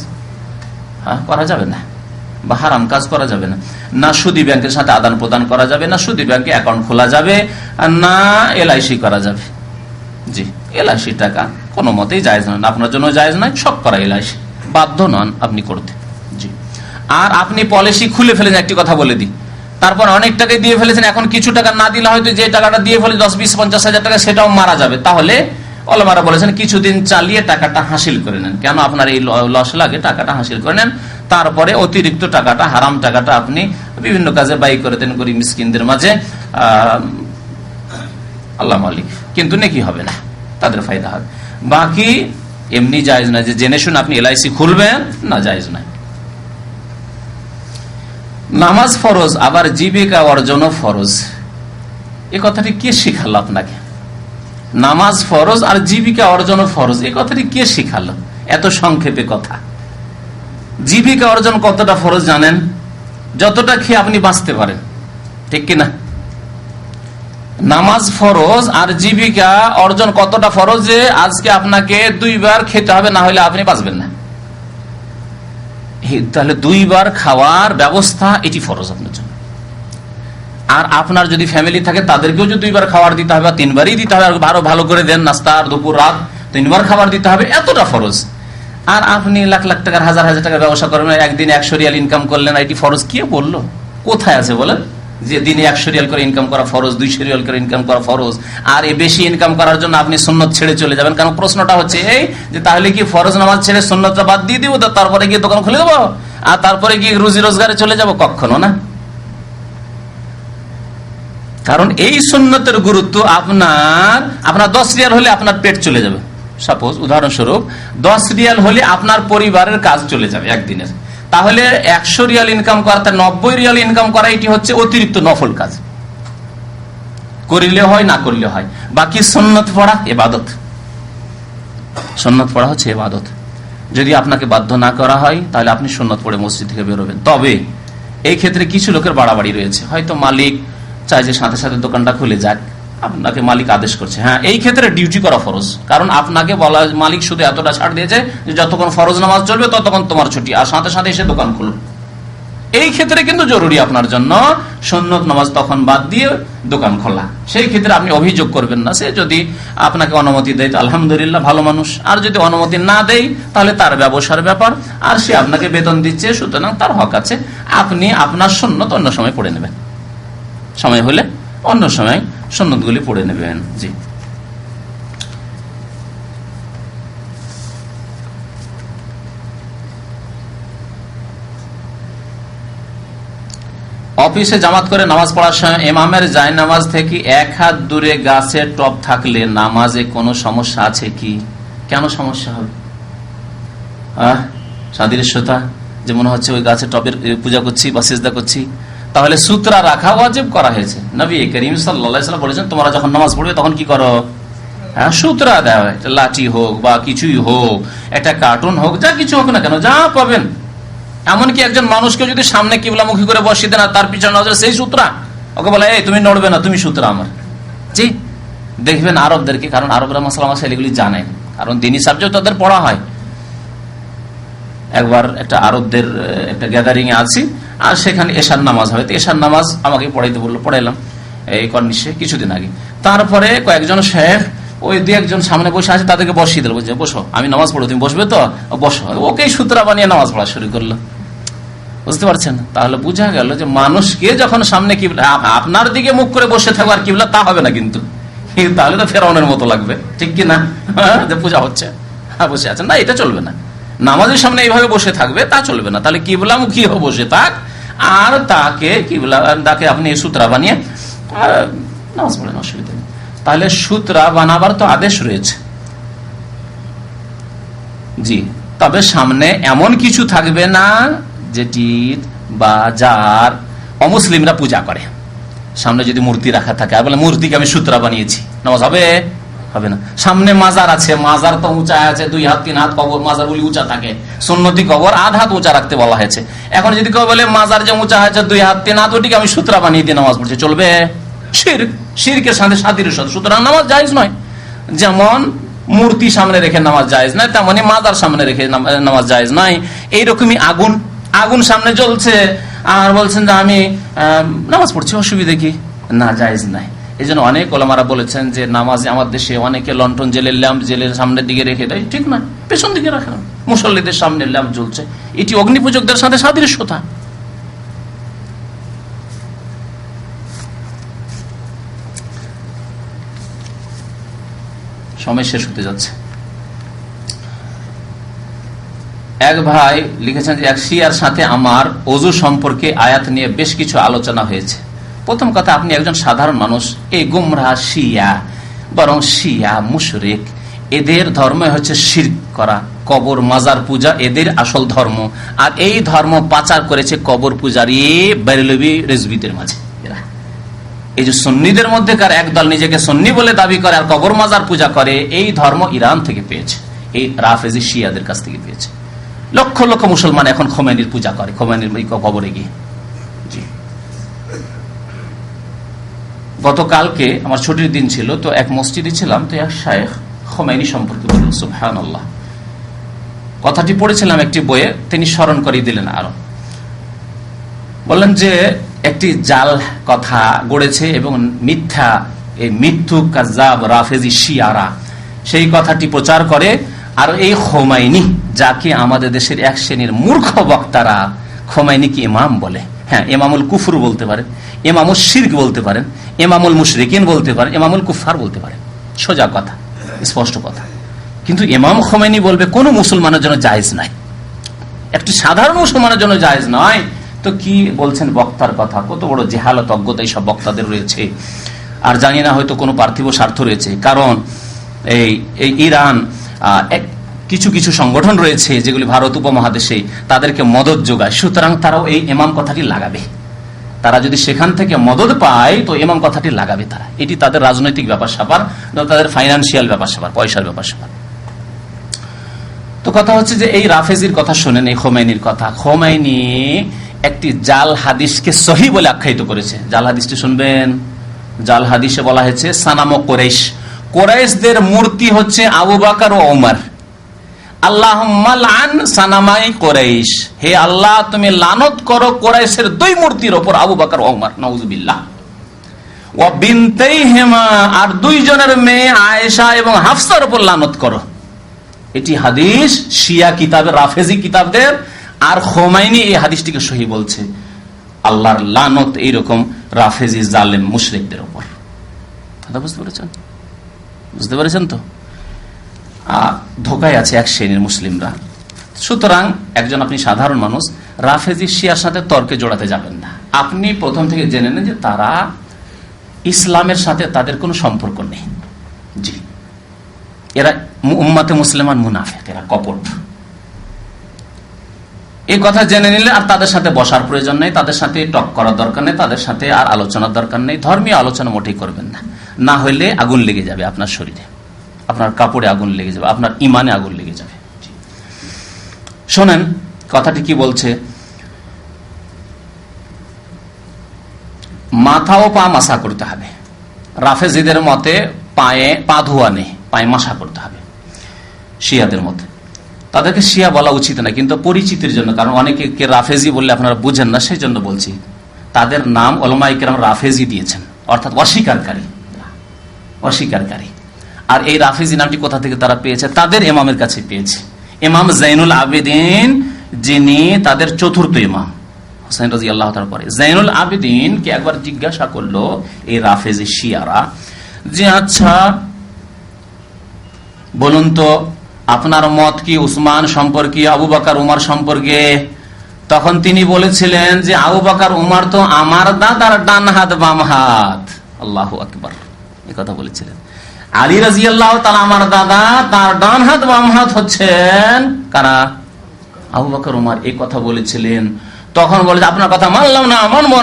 করা যাবে না, বা হারাম কাজ করা যাবে না। না সুদী ব্যাংকের সাথে আদান প্রদান করা যাবে, না সুদী ব্যাংকে অ্যাকাউন্ট খোলা যাবে, আর না এলআইসি করা যাবে। জি, এলআইসি টাকা কোনো মতেই জায়েজ নয়, আপনার জন্য জায়েজ নয়, সব করা এলআইসি বাধ্য নন আপনি করতে। জি, আর আপনি পলিসি খুলে ফেলেন, একটি কথা বলে দিই, তারপর অনেক টাকা দিয়ে ফেলেছেন, এখন কিছু টাকা না দিলে হয়তো যে টাকাটা দিয়ে ফেলে 10, 20, 50 হাজার টাকা, সেটাও মারা যাবে। তাহলে ওলামারা বলেছেন কিছুদিন চালিয়ে টাকাটা হাসিল করে নেন, কেন আপনার এই লস লাগে, টাকাটা হাসিল করে নেন, তারপরে অতিরিক্ত টাকাটা, হারাম টাকাটা আপনি বিভিন্ন কাজে ব্যয় করে দেন গরিব মিসকিনদের মাঝে, আল্লাহ মালিক, কিন্তু নেকি হবে না, তাদের ফায়দা হবে। বাকি এমনি জায়েজ না যে জেনে শুনে আপনি এলআইসি খুলবেন, না, জায়েজ নাই। নামাজ ফরজ, আবার জীবিকা অর্জনও ফরজ, এ কথাটি কে শিখালো আপনাকে? নামাজ ফরজ আর জীবিকা অর্জনও ফরজ, এ কথাটি কে শিখালো? এত সংক্ষেপে কথা। জীবিকা অর্জন কতটা ফরজ জানেন? যতটা খেয়ে আপনি বাঁচতে পারেন, ঠিক কিনা? নামাজ ফরজ, আর জীবিকা অর্জন কতটা ফরজ যে আজকে আপনাকে 2 বার খেতে হবে, না হলে আপনি বাঁচবেন না। তাহলে 2 বার খাওয়ার ব্যবস্থা, এটি ফরজ আপনার জন্য। আর আপনার যদি ফ্যামিলি থাকে তাদেরকেও যদি 2 বার খাবার দিতে হবে, 3 বারই দিতে হবে, আরো ভালো করে দেন, নাস্তা, দুপুর, রাত 3 বার খাবার দিতে হবে, এতটা ফরজ। আর আপনি লাখ লাখ টাকার, হাজার হাজার টাকার ব্যবসা করবেন, একদিনে 100 রিয়াল ইনকাম করলেন, এটি ফরজ কে বললো? কোথায় আছে বলেন যে দিনে 100 রিয়াল করে ইনকাম করা ফরজ, 200 রিয়াল করে ইনকাম করা ফরজ, আর এই বেশি ইনকাম করার জন্য আপনি সুন্নত ছেড়ে চলে যাবেন? কারণ প্রশ্নটা হচ্ছে এই যে তাহলে কি ফরজ নামাজ ছেড়ে সুন্নতটা বাদ দিয়ে দিব, তারপরে গিয়ে দোকান খুলে দেবো, আর তারপরে গিয়ে রুজি রোজগারে চলে যাব? কখনো না। কারণ এই সুন্নতের গুরুত্ব, আপনার 10 রিয়াল হলে আপনার পেট চলে যাবে, সাপোজ উদাহরণস্বরূপ 10 রিয়াল হলে আপনার পরিবারের কাজ চলে যাবে একদিনের। তাহলে 100 রিয়াল ইনকাম করা, 90 রিয়াল ইনকাম করা, এটি হচ্ছে অতিরিক্ত নফল কাজ, করিলে হয়, না করলে হয়। বাকি সুন্নত পড়া ইবাদত, সুন্নত পড়া হচ্ছে ইবাদত। যদি আপনাকে বাধ্য না করা হয় তাহলে আপনি সুন্নত পড়ে মসজিদ থেকে বেরোবেন। তবে এই ক্ষেত্রে কিছু লোকের বাড়াবাড়ি রয়েছে, হয়তো মালিক চাই যে সাথে সাথে দোকানটা খুলে যাক, আপনাকে মালিক আদেশ করছে, হ্যাঁ এই ক্ষেত্রে ডিউটি করা ফরজ। কারণ আপনাকে বলা, মালিক শুধু এতটা ছাড় দিয়েছে যে যতক্ষণ ফরজ নামাজ চলবে ততক্ষণ তোমার ছুটি, আর সাথে সাথে এসে দোকান খুলো, এই ক্ষেত্রে কিন্তু জরুরি আপনার জন্য সুন্নত নামাজ তখন বাদ দিয়ে দোকান খোলা। সেই ক্ষেত্রে আপনি অভিযোগ করবেন না। সে যদি আপনাকে অনুমতি দেয় তো আলহামদুলিল্লাহ, ভালো মানুষ। আর যদি অনুমতি না দেয় তাহলে তার ব্যবসার ব্যাপার, আর সে আপনাকে বেতন দিচ্ছে, সুতরাং তার হক আছে। আপনি আপনার সুন্নত অন্য সময় পড়ে নেবেন, সময় হলে অন্য সময় সুন্নতগুলি পড়ে নেবেন। জি। অফিসে জামাত করে নামাজ পড়ার সময় ইমামের জায়নামাজ থেকে 1 হাত দূরে গাছের টব থাকলে নামাজে কোনো সমস্যা আছে কি? কেন সমস্যা হবে? সাদৃশ্যতা যে মনে হচ্ছে ওই গাছের টবের পূজা করছি বা সিজদা করছি। তাহলে সূত্রা রাখা ওয়াজিব করা হয়েছে। নবী করিম সাল্লাল্লাহু আলাইহি ওয়াসাল্লাম বলেছেন, তোমরা যখন নামাজ পড়বে তখন কি করো? সূত্রা দেওয়া হয়, লাঠি হোক বা কিছুই হোক, একটা কার্টুন হোক, যা কিছু হোক না কেন, যা পাবেন। এমনকি একজন মানুষকে যদি সামনে কিবলামুখী করে বসিয়ে দেন আর তার পিছনে নজর, সেই সূত্রা, ওকে বলে এই তুমি নড়বে না, তুমি সূত্রা আমার। জি, দেখবেন আরবদেরকে, কারণ আরবরা মাসালা মাসাইল এগুলি জানেন, কারণ দিনী সাবজেক্ট তাদের পড়া হয়। একবার একটা আরবদের একটা গ্যাদারিং এ আছি, আর সেখানে এশার নামাজ হয়। তো এশার নামাজ আমাকে পড়াইতে বললো, পড়াইলাম এই কর্নিশে কিছুদিন আগে। তারপরে কয়েকজন শেখ ওই 2-1 সামনে বসে আছে, তাদেরকে বসিয়ে দিল, বলছে বসো, আমি নামাজ পড়বো, তুমি বসবে তো বসো। ওকেই সূত্রা বানিয়ে নামাজ পড়া শুরু করলো। বুঝতে পারছেন? তাহলে বোঝা গেল যে মানুষকে যখন সামনে কিবলা, আপনার দিকে মুখ করে বসে থাকবে আর কিবলা, তা হবে না কিন্তু। তাহলে তো ফেরাউনের মতো লাগবে, ঠিক কি না? যে পূজা হচ্ছে, বসে আছেন না, এটা চলবে না। নামাজের সামনে এইভাবে বসে থাকবে, তা চলবে না। তাহলে কিবলামুখী বসে থাক, আর তাকে আপনি সূত্রা বানিয়ে নামাজ পড়েন, অসুবিধা নেই। তাহলে সূত্রা বানাবার তো আদেশ রয়েছে। জি, তবে সামনে এমন কিছু থাকবে না যেটি বা যার অমুসলিমরা পূজা করে। সামনে যদি মূর্তি রাখা থাকে আর বলে মূর্তিকে আমি সূত্রা বানিয়েছি, নামাজ হবে? হবে না। সামনে মাজার আছে, মাজার তো উঁচা আছে, 2 হাত 3 হাত, কবর মাজার গুলি উঁচা থাকে, সুন্নতি কবর 1/2 হাত উঁচা রাখতে বলা হয়েছে। এখন যদি কেউ বলে মাজার যে উঁচা হয়েছে 2 হাত 3 হাত, ওটিকে আমি সূত্রা বানিয়ে দিয়ে নামাজ পড়ছি, চলবে? শিরকের সাথে সাদৃশ্য, সুতরাং নামাজ জায়েজ নয়। যেমন মূর্তি সামনে রেখে নামাজ জায়েজ নয়, তেমনি মাজার সামনে রেখে নামাজ জায়েজ নয়। এইরকমই আগুন সামনে জ্বলছে আর বলছেন যে আমি নামাজ পড়ছি, অসুবিধা কি? না, জায়েজ নাই। এই জন্য অনেক ওলামারা বলেছেন যে নামাজে আমার দেশে অনেকে লন্ঠন জেলের ল্যাম্প জেলের সামনের দিকে রেখে দেয়, ঠিক না, পেছন দিকে রাখেন। মুসল্লিদের সামনে ল্যাম্প জ্বলছে, এটি অগ্নিপূজকদের সাথে সাদৃশ্যতা। সময় শেষ হতে যাচ্ছে। এক ভাই লিখেছেন যে এক শিয়ার সাথে আমার ওযু সম্পর্কে আয়াত নিয়ে বেশ কিছু আলোচনা হয়েছে। প্রথম কথা, আপনি একজন সাধারণ মানুষ, এই গুমরাহ শিয়া, বরং শিয়া মুশরিক, এদের ধর্ম হচ্ছে শিরক করা, কবর মাজার পূজা এদের আসল ধর্ম। আর এই ধর্ম পাচার করেছে কবর পূজারী বেরেলভি রেজবিদের মাঝে। এই যে সুন্নিদের মধ্যেকার একদল নিজেকে সুন্নি বলে দাবি করে আর কবর মাজার পূজা করে, এই ধর্ম ইরান থেকে পেয়েছে, এই রাফেজি শিয়াদের কাছ থেকে পেয়েছে। লক্ষ লক্ষ মুসলমান এখন খোমেনির পূজা করে, খোমেনির কবরে গিয়ে। জি, গতকালকে আমার ছুটির দিন ছিল, তো এক মসজিদে ছিলাম, তো এক শায়েখ খোমেনি সম্পর্কে বললেন, সুবহানাল্লাহ। কথাটি পড়েছিলাম একটি বইয়ে, তিনি স্মরণ করিয়ে দিলেন আরো। বললেন যে একটি জাল কথা গড়েছে এবং মিথ্যা, এই মিথ্যুক কাযাব রাফেজি শিয়ারা সেই কথাটি প্রচার করে। আর এই খোমাইনি, যাকে আমাদের দেশের এক শ্রেণীর মূর্খ বক্তারা খোমাইনিকে ইমাম বলে, হ্যাঁ, ইমামুল কুফর বলতে পারেন, ইমামুল শিরক বলতে পারেন, ইমামুল মুশরিকিন বলতে পারেন, ইমামুল কুফার বলতে পারেন, সোজা কথা, স্পষ্ট কথা। কিন্তু ইমাম খোমাইনি বলবে কোনো মুসলমানের জন্য জায়েজ নাই, একটি সাধারণ মুসলমানের জন্য জায়েজ নয়। তো কি বলছেন বক্তার কথা, কত বড় জেহালত অজ্ঞতা এইসব বক্তাদের রয়েছে। আর জানি না, হয়তো কোনো পার্থিব স্বার্থ রয়েছে, কারণ এই ইরান কিছু কিছু সংগঠন রয়েছে যেগুলি ভারত উপমহাদেশে তাদেরকে মদত যোগায়, সুতরাং তারাও এই ইমাম কথাটি লাগাবে। তারা যদি সেখান থেকে মদত পায় তো ইমাম কথাটি লাগাবে তারা। এটি তাদের রাজনৈতিক ব্যাপার স্যাপার, তাদের ফাইন্যান্সিয়াল ব্যাপার স্যাপার, পয়সার ব্যাপার স্যাপার। তো কথা হচ্ছে যে এই রাফেজির কথা শোনেন, এই খোমেনির কথা। খোমেনি একটি জাল হাদিসকে সহি বলে আখ্যায়িত করেছে। জাল হাদিসটি শুনবেন। জাল হাদিসে বলা হয়েছে সানাম কোরাইশ, কোরাইশদের মূর্তি হচ্ছে আবু বকর ও ওমর, আল্লাহুম্মা লান সানামাই কুরাইশ, হে আল্লাহ তুমি লানত করো কুরাইশের দুই মূর্তির উপর, আবু বকর ও ওমর, নাউযুবিল্লাহ। ওয়া বিনতাইহিমা, আর দুইজনের মেয়ে আয়েশা এবং হাফসার উপর লানত করো। এটি হাদিস শিয়া কিতাবের, রাফেজি কিতাবদের, আর খোমাইনি এই হাদিসটিকে সহি বলছে। আল্লাহর লানত এইরকম রাফেজি জালেম মুশরিকদের উপর। কথা বুঝতে পেরেছেন? বুঝতে পেরেছেন তো? ধোকায় আছে এক শ্রেণীর মুসলিমরা। সুতরাং একজন আপনি সাধারণ মানুষ রাফেজি শিয়ার সাথে তর্কে জোড়াতে যাবেন না। আপনি প্রথম থেকে জেনে নেন যে তারা ইসলামের সাথে তাদের কোনো সম্পর্ক নেই। জি, এরা উম্মাতে মুসলিমান মুনাফিক, এরা কপট। এই কথা জেনে নিলে আর তাদের সাথে বসার প্রয়োজন নেই, তাদের সাথে টক করার দরকার নেই, তাদের সাথে আর আলোচনার দরকার নেই। ধর্মীয় আলোচনা মোটেই করবেন না, না হইলে আগুন লেগে যাবে আপনার শরীরে, আপনার কাপড়ে আগুন লেগে যাবে, আপনার ইমানে আগুন লেগে যাবে। শোনেন কথাটি কি বলছে, মাথা ও পা মাসা করতে হবে। রাফেজিদের মতে পায়ে পা ধোয়া নেই, পায়ে মাসা করতে হবে। শিয়াদের মতে, তাদেরকে শিয়া বলা উচিত না, কিন্তু পরিচিতির জন্য, কারণ অনেকে রাফেজি বললে আপনারা বুঝেন না, সেই জন্য বলছি। তাদের নাম উলামায়ে কেরাম রাফেজি দিয়েছেন, অর্থাৎ অস্বীকারী, অস্বীকারী। আর এই রাফেজি নামটি কোথা থেকে তারা পেয়েছে? তাদের ইমামের কাছে পেয়েছে। ইমাম জাইনুল আবেদিন, যিনি তাদের চতুর্থ ইমাম, হুসাইন রাদিয়াল্লাহু তাআলা পরে, জাইনুল আবেদিন কে একবার জিজ্ঞাসা করলো এই রাফেজি শিয়ারা যে আচ্ছা বলুন তো আপনার মত কি উসমান সম্পর্কে, আবু বকর উমর সম্পর্কে? তখন তিনি বলেছিলেন যে আবু বকর উমর তো আমার দাদার ডান হাত বাম হাত। আল্লাহু আকবার, এই কথা বলেছিলেন। আলী রাদিয়াল্লাহু তাআলা আমার দাদা, তার ডান হাত বাম হাত হচ্ছেন কারা? আবু বকর উমর। এই কথা বলেছিলেন। তখন বলে আপনার কথা মানলাম না, মানবো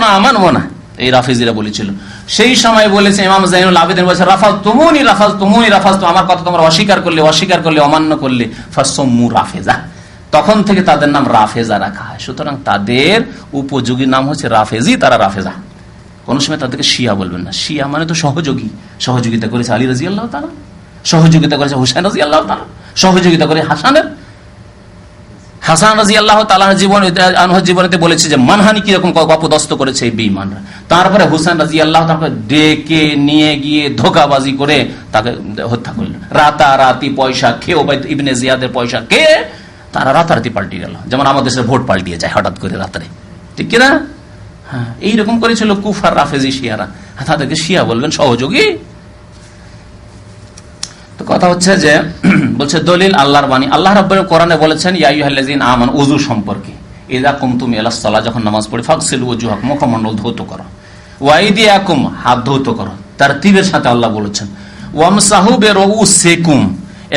না, এই রাফেজিরা বলেছিল। সেই সময় বলেছে ইমাম জাইনুল আবেদিন বলেছে রাফাজ তুমুনি, আমার কথা তোমরা অস্বীকার করলে, অমান্য করলে, ফাসম্মু রাফেজা। তখন থেকে তাদের নাম রাফেজা রাখা হয়। সুতরাং তাদের উপযোগী নাম হচ্ছে রাফেজি, তারা রাফেজা। কোন সময় তাদেরকে শিয়া বলবেন না। শিয়া মানে তো সহযোগী, সহযোগিতা করেছে আলী রাদিয়াল্লাহু তাআলা, সহযোগিতা করেছে হুসাইন রাদিয়াল্লাহু তাআলা, সহযোগিতা করে হাসান রাদিয়াল্লাহু তাআলার জীবনে বলেছে যে মানহানি কিরকম অপদস্থ করেছে এই বেঈমানরা। তারপরে হুসাইন রাদিয়াল্লাহু তাআলা ডেকে নিয়ে গিয়ে ধোঁকাবাজি করে তাকে হত্যা করলেন। রাতারাতি পয়সা খেয়ে, ওবাইদ ইবনে জিয়াদের পয়সা খেয়ে তারা রাতারাতি পাল্টে গেল, যেমন আমাদের দেশের ভোট পাল্টিয়ে যায় হঠাৎ করে রাতারে, ঠিক কিনা? হ্যাঁ, এইরকম করেছিল কুফার রাফেজি শিয়ারা। তাদেরকে শিয়া বলবেন সহযোগী? তো কথা হচ্ছে যে বলছে দলিল আল্লাহর বাণী। আল্লাহ রাব্বুল কোরআনে বলেছেন ইয়া আইয়ুহাল্লাযীনা আমানু, ওযু সম্পর্কে। ইযা কুমতুম ইলাস সালাহ, যখন নামাজ পড়ি, ফাগসিলু ওয়াজুহাকুম, মুখমণ্ডল ধৌত করো, ওয়া আইদিয়াকুম, হাত ধৌত করো। তারতিবের সাথে আল্লাহ বলেছেন ওয়ামসাহু বিরউসিকুম,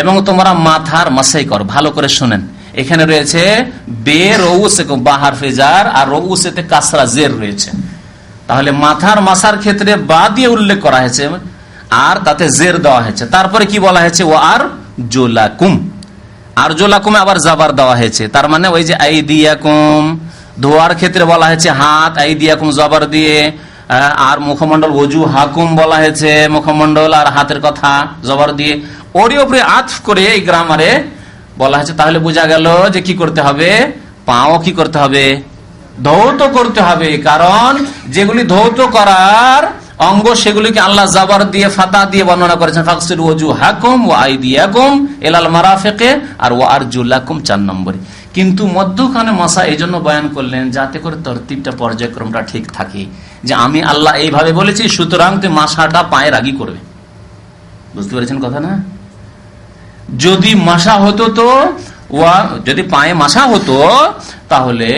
এবং তোমরা মাথার মাসাই করো। ভালো করে শুনেন, এখানে রয়েছে বেরউসিকুম, বা হারফে জার, আর রউসেতে কাসরা জের রয়েছে। তাহলে মাথার মাসার ক্ষেত্রে বা দিয়ে উল্লেখ করা হয়েছে, আর তাতে জের দেওয়া হয়েছে। তারপরে কি বলা হয়েছে? ও আর জোলাকুম, আর জোলাকুমে আবার জাবার দেওয়া হয়েছে। তার মানে ওই যে আইদিয়াকুম ধোয়ার ক্ষেত্রে বলা হয়েছে হাত, আইদিয়াকুম জবর দিয়ে, আর মুখমণ্ডল ওজু হাকুম বলা হয়েছে, মুখমণ্ডল আর হাতের কথা জবর দিয়ে, ওরই উপরে আতফ করে এই গ্রামারে বলা হয়েছে। তাহলে বোঝা গেল যে কি করতে হবে? পাও কি করতে হবে? ধৌত করতে হবে। কারণ যেগুলি ধৌত করার অঙ্গ সেগুলিকে আল্লাহ জাবার দিয়ে, ফাতা দিয়ে বর্ণনা করেছেন। ফাগসিলু ওয়াজুহাকুম ওয়া আইদিয়াকুম ইলাল মারাফিকে, আর ওয়া আরজুলাকুম 4 নম্বরে। কিন্তু মধ্যখানে মাসা এই জন্য বয়ান করলেন যাতে করে তরতিবটা, পর্যায়ক্রমটা ঠিক থাকে, যে আমি আল্লাহ এইভাবে বলেছি, সুতরাং তুই মাসাটা পায়ের আগি করবে। বুঝতে পেরেছেন কথা না? যদি মাসা হতো তো, যদি পায়ে মাসা হতো তাহলে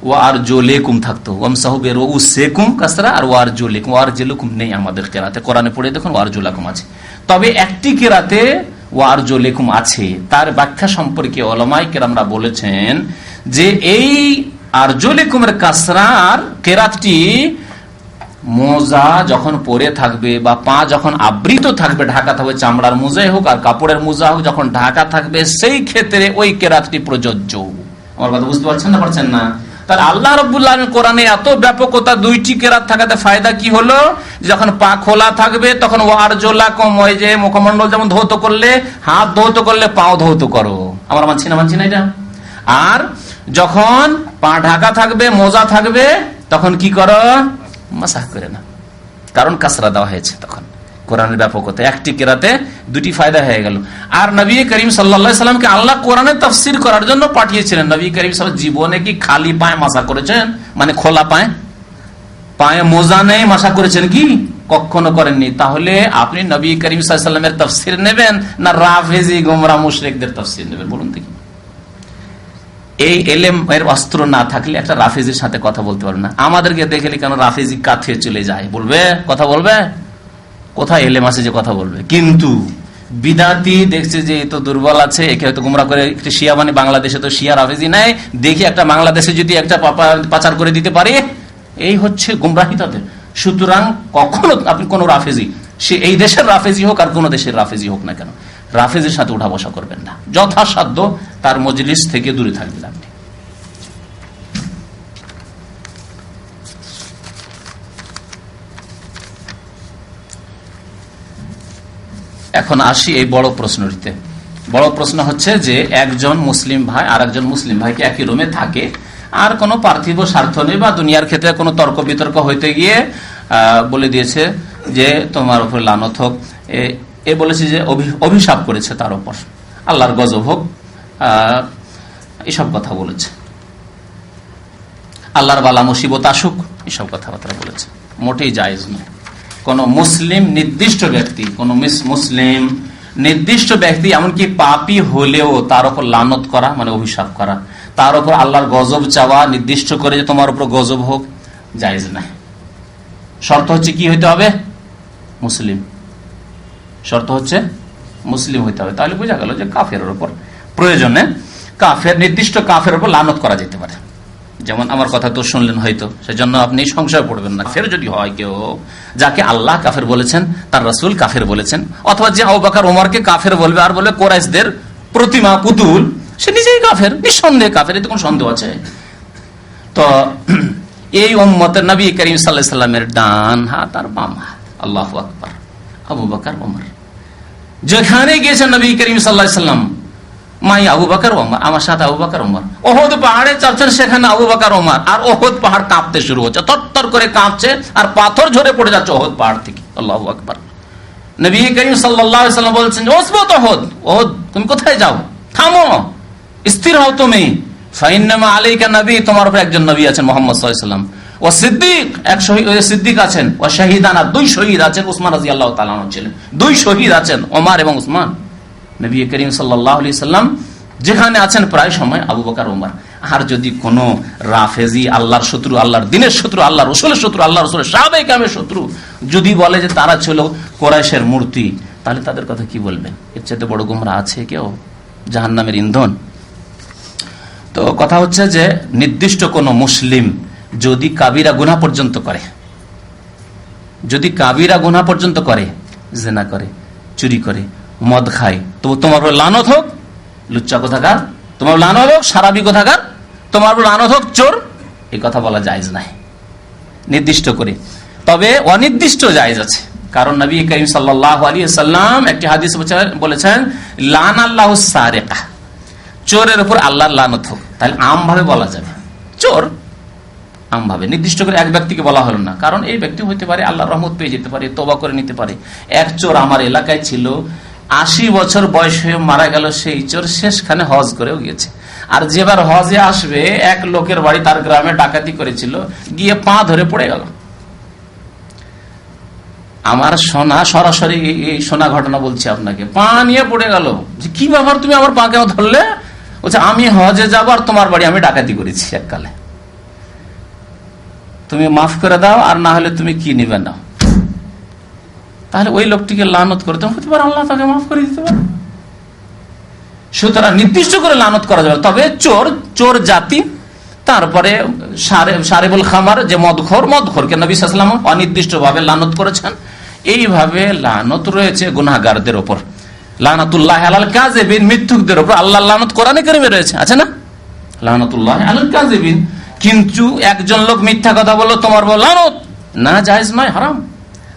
ওয়ারজুলাকুম থাকতো, ওয়ামসাহু বিরউসিকুম কাসরা, আর ওয়ারজুলাকুম, ওয়ারজুলাকুম নেই আমাদের কেরাতে। কোরআনে পড়ে দেখুন ওয়ারজুলাকুম আছে। তবে একটি কেরাতে ওয়ারজুলাকুম আছে। তার ব্যাখ্যা সম্পর্কে উলামায়ে কেরামরা বলেছেন যে এই আরজুলাকুমের কাসরার কেরাতটি মোজা যখন পরে থাকবে বা পা যখন আবৃত থাকবে, ঢাকা থাকবে, চামড়ার মোজাই হোক আর কাপড়ের মোজা হোক, যখন ঢাকা থাকবে সেই ক্ষেত্রে ওই কেরাতটি প্রযোজ্য। আমার কথা বুঝতে পারছেন না? তাহলে আল্লাহ রাব্বুল আলামিন কোরআনে এত ব্যাপকতা, দুইটি কেরাত থাকাতে ফায়দা কি হলো? যখন পা খোলা থাকবে তখন ওয়ারজুলাকুম, ওই যে মুখমণ্ডল যেমন ধৌত করলে, হাত ধৌত করলে পাও ধৌত করো। আমরা মানছি না এটা? আর যখন পা ঢাকা থাকবে, মোজা থাকবে, তখন কি করো? মাসাহ করে না, কারণ কাসরা দেওয়া হয়েছে। তখন কোরআনের ব্যাপকতা, একটি কেরাতে দুটি ফায়দা হয়ে গেল। আর নবী করিম সাল্লাল্লাহু আলাইহি সাল্লামকে আল্লাহ কোরআনের তাফসীর করার জন্য পাঠিয়েছিলেন। নবী করিম সাল্লাল্লাহু জীবনে কি খালি পায়ে মাসা করেছেন? মানে খোলা পায়ে, পায়ে মোজা নেই মাসা করেছেন কি? কখনো করেননি। তাহলে আপনি নবী করিম সাল্লাল্লাহু আলাইহি সাল্লামের তাফসীর নেবেন না রাফেজি গোমরা মুশরিকদের তাফসীর নেবেন? বলুন দেখি। এই এলেম এর অস্ত্র না থাকলে একটা রাফেজির সাথে কথা বলতে পারবে না। আমাদেরকে দেখলে কেন রাফেজি কাছে চলে যায়, বলবে, কথা বলবে, কোথায় এলেম আছে যে কথা বলবে? কিন্তু বিদাতি দেখছে যে এত দুর্বল আছে, একে হয়তো গুমরা করে একটা শিয়া, মানে বাংলাদেশে তো শিয়া রাফেজি নাই, দেখি একটা বাংলাদেশে যদি একটা পাচার করে দিতে পারে, এই হচ্ছে গুমরাহি তাদের। সুতরাং কখনো আপনি কোন রাফেজি, সে এই দেশের রাফেজি হোক আর কোন দেশের রাফেজি হোক না কেন, রাফেজের সাথে উঠা বসা করবেন না। যথাসাধ্য তার মজলিস থেকে দূরে থাকবেন আপনি। এখন আসি এই বড় প্রশ্নটিতে। বড় প্রশ্ন হচ্ছে যে একজন মুসলিম ভাই আর একজন মুসলিম ভাইকে একই রুমে থাকে, আর কোনো পার্থিব স্বার্থ নেই বা দুনিয়ার ক্ষেত্রে কোনো তর্ক বিতর্ক হইতে গিয়ে বলে দিয়েছে যে তোমার উপর লানত হোক, এ বলেছে যে অভিশাপ করেছে তার উপর, আল্লাহর গজব হোক, এসব কথা বলেছে, আল্লাহর বালা মুসিবত আসুক, এসব কথাবার্তা বলেছে। মোটেই জায়েজ নয়। কোন মুসলিম নির্দিষ্ট ব্যক্তি, কোন মুসলিম নির্দিষ্ট ব্যক্তি, এমনকি পাপী হলেও তার উপর লানত করা, মানে অভিশাপ করা, তার উপর আল্লাহর গজব চাওয়া, নির্দিষ্ট করে যে তোমার উপর গজব হোক, জায়েজ নাই। শর্ত হচ্ছে কি হইতে হবে? মুসলিম। শর্ত হচ্ছে মুসলিম হইতে হবে। তাহলে বোঝা গেল যে কাফেরের উপর প্রয়োজনে, কাফের, নির্দিষ্ট কাফের উপর লানত করা যেতে পারে। যেমন আমার কথা তো শুনলেন হয়তো, সেজন্য আপনি সংশয় পড়বেন না। ফের যদি হয় কেউ যাকে আল্লাহ কাফের বলেছেন, তার রাসূল কাফের বলেছেন, অথবা যে আবু বকর ওমরকে কাফের বলবে আর বলবে কুরাইশদের প্রতিমা পুতুল, সে নিজেই কাফের, নিঃসন্দেহে কাফের, এতে কোন সন্দেহ আছে? তো এই উম্মতের নবী করিম সাল্লাল্লাহু আলাইহি সাল্লামের ডান হাত আর বাম হাত, আল্লাহু আকবার, আবু বকর ওমর। যেখানে গিয়েছেন নবী করিম সাল্লাল্লাহু আলাইহি সাল্লাম, মাই আবু বকর ওমর, আমার সাথে আবু বকর ওমর। ওহদ পাহাড়ে চাপছেন, সেখানে আবু বকর ওমর। আর ওহদ পাহাড় কাঁপতে শুরু হচ্ছে, তরতর করে কাঁপছে, আর পাথর ঝরে পড়ে যাচ্ছে ওহদ পাহাড় থেকে। আল্লাহু আকবার। নবী করিম সাল্লাল্লাহু আলাইহি সাল্লাম বলছেন, ওসবত ওহদ, ওহদ তুমি কোথায় যাও, থামো, স্থির হও তুমি। ফাইন্নামা আলাইকা নবী, তোমার উপর একজন নবী আছেন মুহাম্মদ সাল্লাল্লাহু আলাইহি ওয়াসাল্লাম, ও সিদ্দিক, এক সিদ্দিক আছেন, ও শাহিদানা, দুই শহীদ আছেন, উসমান রাদিয়াল্লাহু তাআলা আনহু ছিলেন, দুই শহীদ আছেন, ওমর এবং উসমান। নবী করিম সাল্লাল্লাহু আলাইহি সাল্লাম যেখানে আছেন প্রায় সময় আবু বকর ওমর। আর যদি কোন রাফেজি, আল্লাহর শত্রু, আল্লাহর দিনের শত্রু, আল্লাহ রসুলের শত্রু, আল্লাহ রসুলের সাহাবায়ে কেরামের শত্রু, যদি বলে যে তারা ছিল কুরাইশের মূর্তি, তাহলে তাদের কথা কি বলবেন? এর চাইতে বড় গোমরা আছে কেউ? জাহান্নামের ইন্ধন। তো কথা হচ্ছে যে নির্দিষ্ট কোন মুসলিম যদি কাবিরা গুনাহ পর্যন্ত করে, যদি কাবিরা গুনাহ পর্যন্ত করে, জিনা করে, চুরি করে, মদ খায়, তো তোমার উপর লানত হোক লুচ্চা কোথাকার, তোমার লানত হোক সারাবি কোথাকার, তোমার উপর লানত হোক চোর, এই কথা বলা জায়েজ নাই নির্দিষ্ট করে। তবে অনির্দিষ্ট জায়েজ আছে, কারণ নবী করিম সাল্লাল্লাহু আলাইহি ওয়াসাল্লাম একটি হাদিস বলেছেন, লান আল্লাহুস সারিকা, চোরের উপর আল্লাহর লানত হোক। তাহলে আমভাবে বলা যাবে চোর, আমভাবে, নির্দিষ্ট করে এক ব্যক্তিকে বলা হলো না, কারণ এই ব্যক্তি হইতে পারে আল্লাহর রহমত পেয়ে যেতে পারে, তওবা করে নিতে পারে। এক চোর আমার এলাকায় ছিল, 80 বছর বয়স হয়ে মারা গেল, সেই চোর শেষখানে হজ করেও গিয়েছে। আর যেবার হজে আসবে, এক লোকের বাড়ি তার গ্রামে ডাকাতি করেছিল, গিয়ে পা ধরে পড়ে গেল। আমার শোনা, সরাসরি এই শোনা ঘটনা বলছি আপনাকে, পা নিয়ে পড়ে গেল। যে কি ব্যাপার, তুমি আমার পা কেন ধরলে? বলছে আমি হজে যাবো আর তোমার বাড়ি আমি ডাকাতি করেছি এককালে, তুমি মাফ করে দাও, আর না হলে তুমি কি নিবে নাও। তাহলে ওই লোকটিকে লানত করতে হতে পারে, আল্লাহ তাকে মাফ করে দিতে পারে। সুতরাং নির্দিষ্ট করে লানত করা যাবে। তবে চোর, চোর জাতি, তারপরে সারেবুল খামার, যে মদখোরকে নবী সাল্লাল্লাহু আলাইহি ওয়াসাল্লাম অনির্দিষ্ট ভাবে লানত করেছেন। এইভাবে লানত রয়েছে গুনাহগারদের উপর, লানাতুল্লাহ আলাল কাযিবিন, মিথ্যুকদের উপর আল্লাহর লানত কোরআনে কারিমে রয়েছে, আছে না? লানাতুল্লাহ আলাল কাযিবিন। কিন্তু একজন লোক মিথ্যা কথা বললো, তোমার বল লানত, না জায়েজ নয়, হারাম।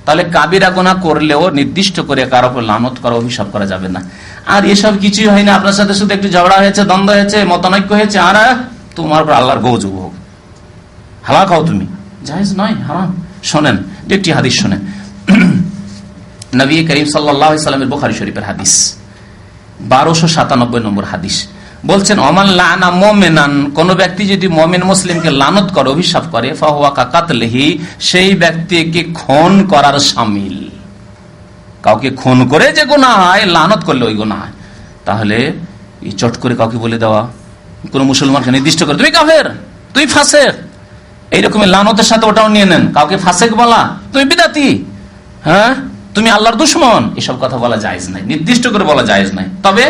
তাহলে কাবিরা গুনাহ করলেও নির্দিষ্ট করে কারো উপর লানত করা, অভিশাপ করা যাবে না। আর এসব কিছুই হয় না, আপনার সাথে শুধু একটু ঝগড়া হয়েছে, দ্বন্দ্ব হয়েছে, মতানৈক্য হয়েছে, আর তোমার উপর আল্লাহর গজব হোক, হালাক হও তুমি, জায়েজ নয়, হারাম। শোনেন একটি হাদিস শোনেন, নবী করিম সাল্লাল্লাহু আলাইহি সাল্লামের বুখারী শরীফের হাদিস, 1297 নম্বর হাদিস, বলছেন ওমান লানা মুমিনান, কোন ব্যক্তি যদি মুমিন মুসলিমকে লানত করে, অভিশাপ করে, ফাহুয়া কাকাতলিহি, সেই ব্যক্তিকে খুন করার শামিল। কাউকে খুন করে যে গুনাহ হয়, লানত করলে ওই গুনাহ হয়। তাহলে এই চট করে কাউকে বলে দেওয়া, কোন মুসলমানকে নির্দিষ্ট করে তুমি কাফের, তুই ফাসেক, এইরকমের লানতের সাথে ওটাও নিয়ে নেন। কাউকে ফাসেক বলা, তুমি বিদাতি, হ্যাঁ তুমি আল্লাহর দুশমন, এসব কথা বলা জায়েজ নাই, নির্দিষ্ট করে বলা জায়েজ নাই। তবে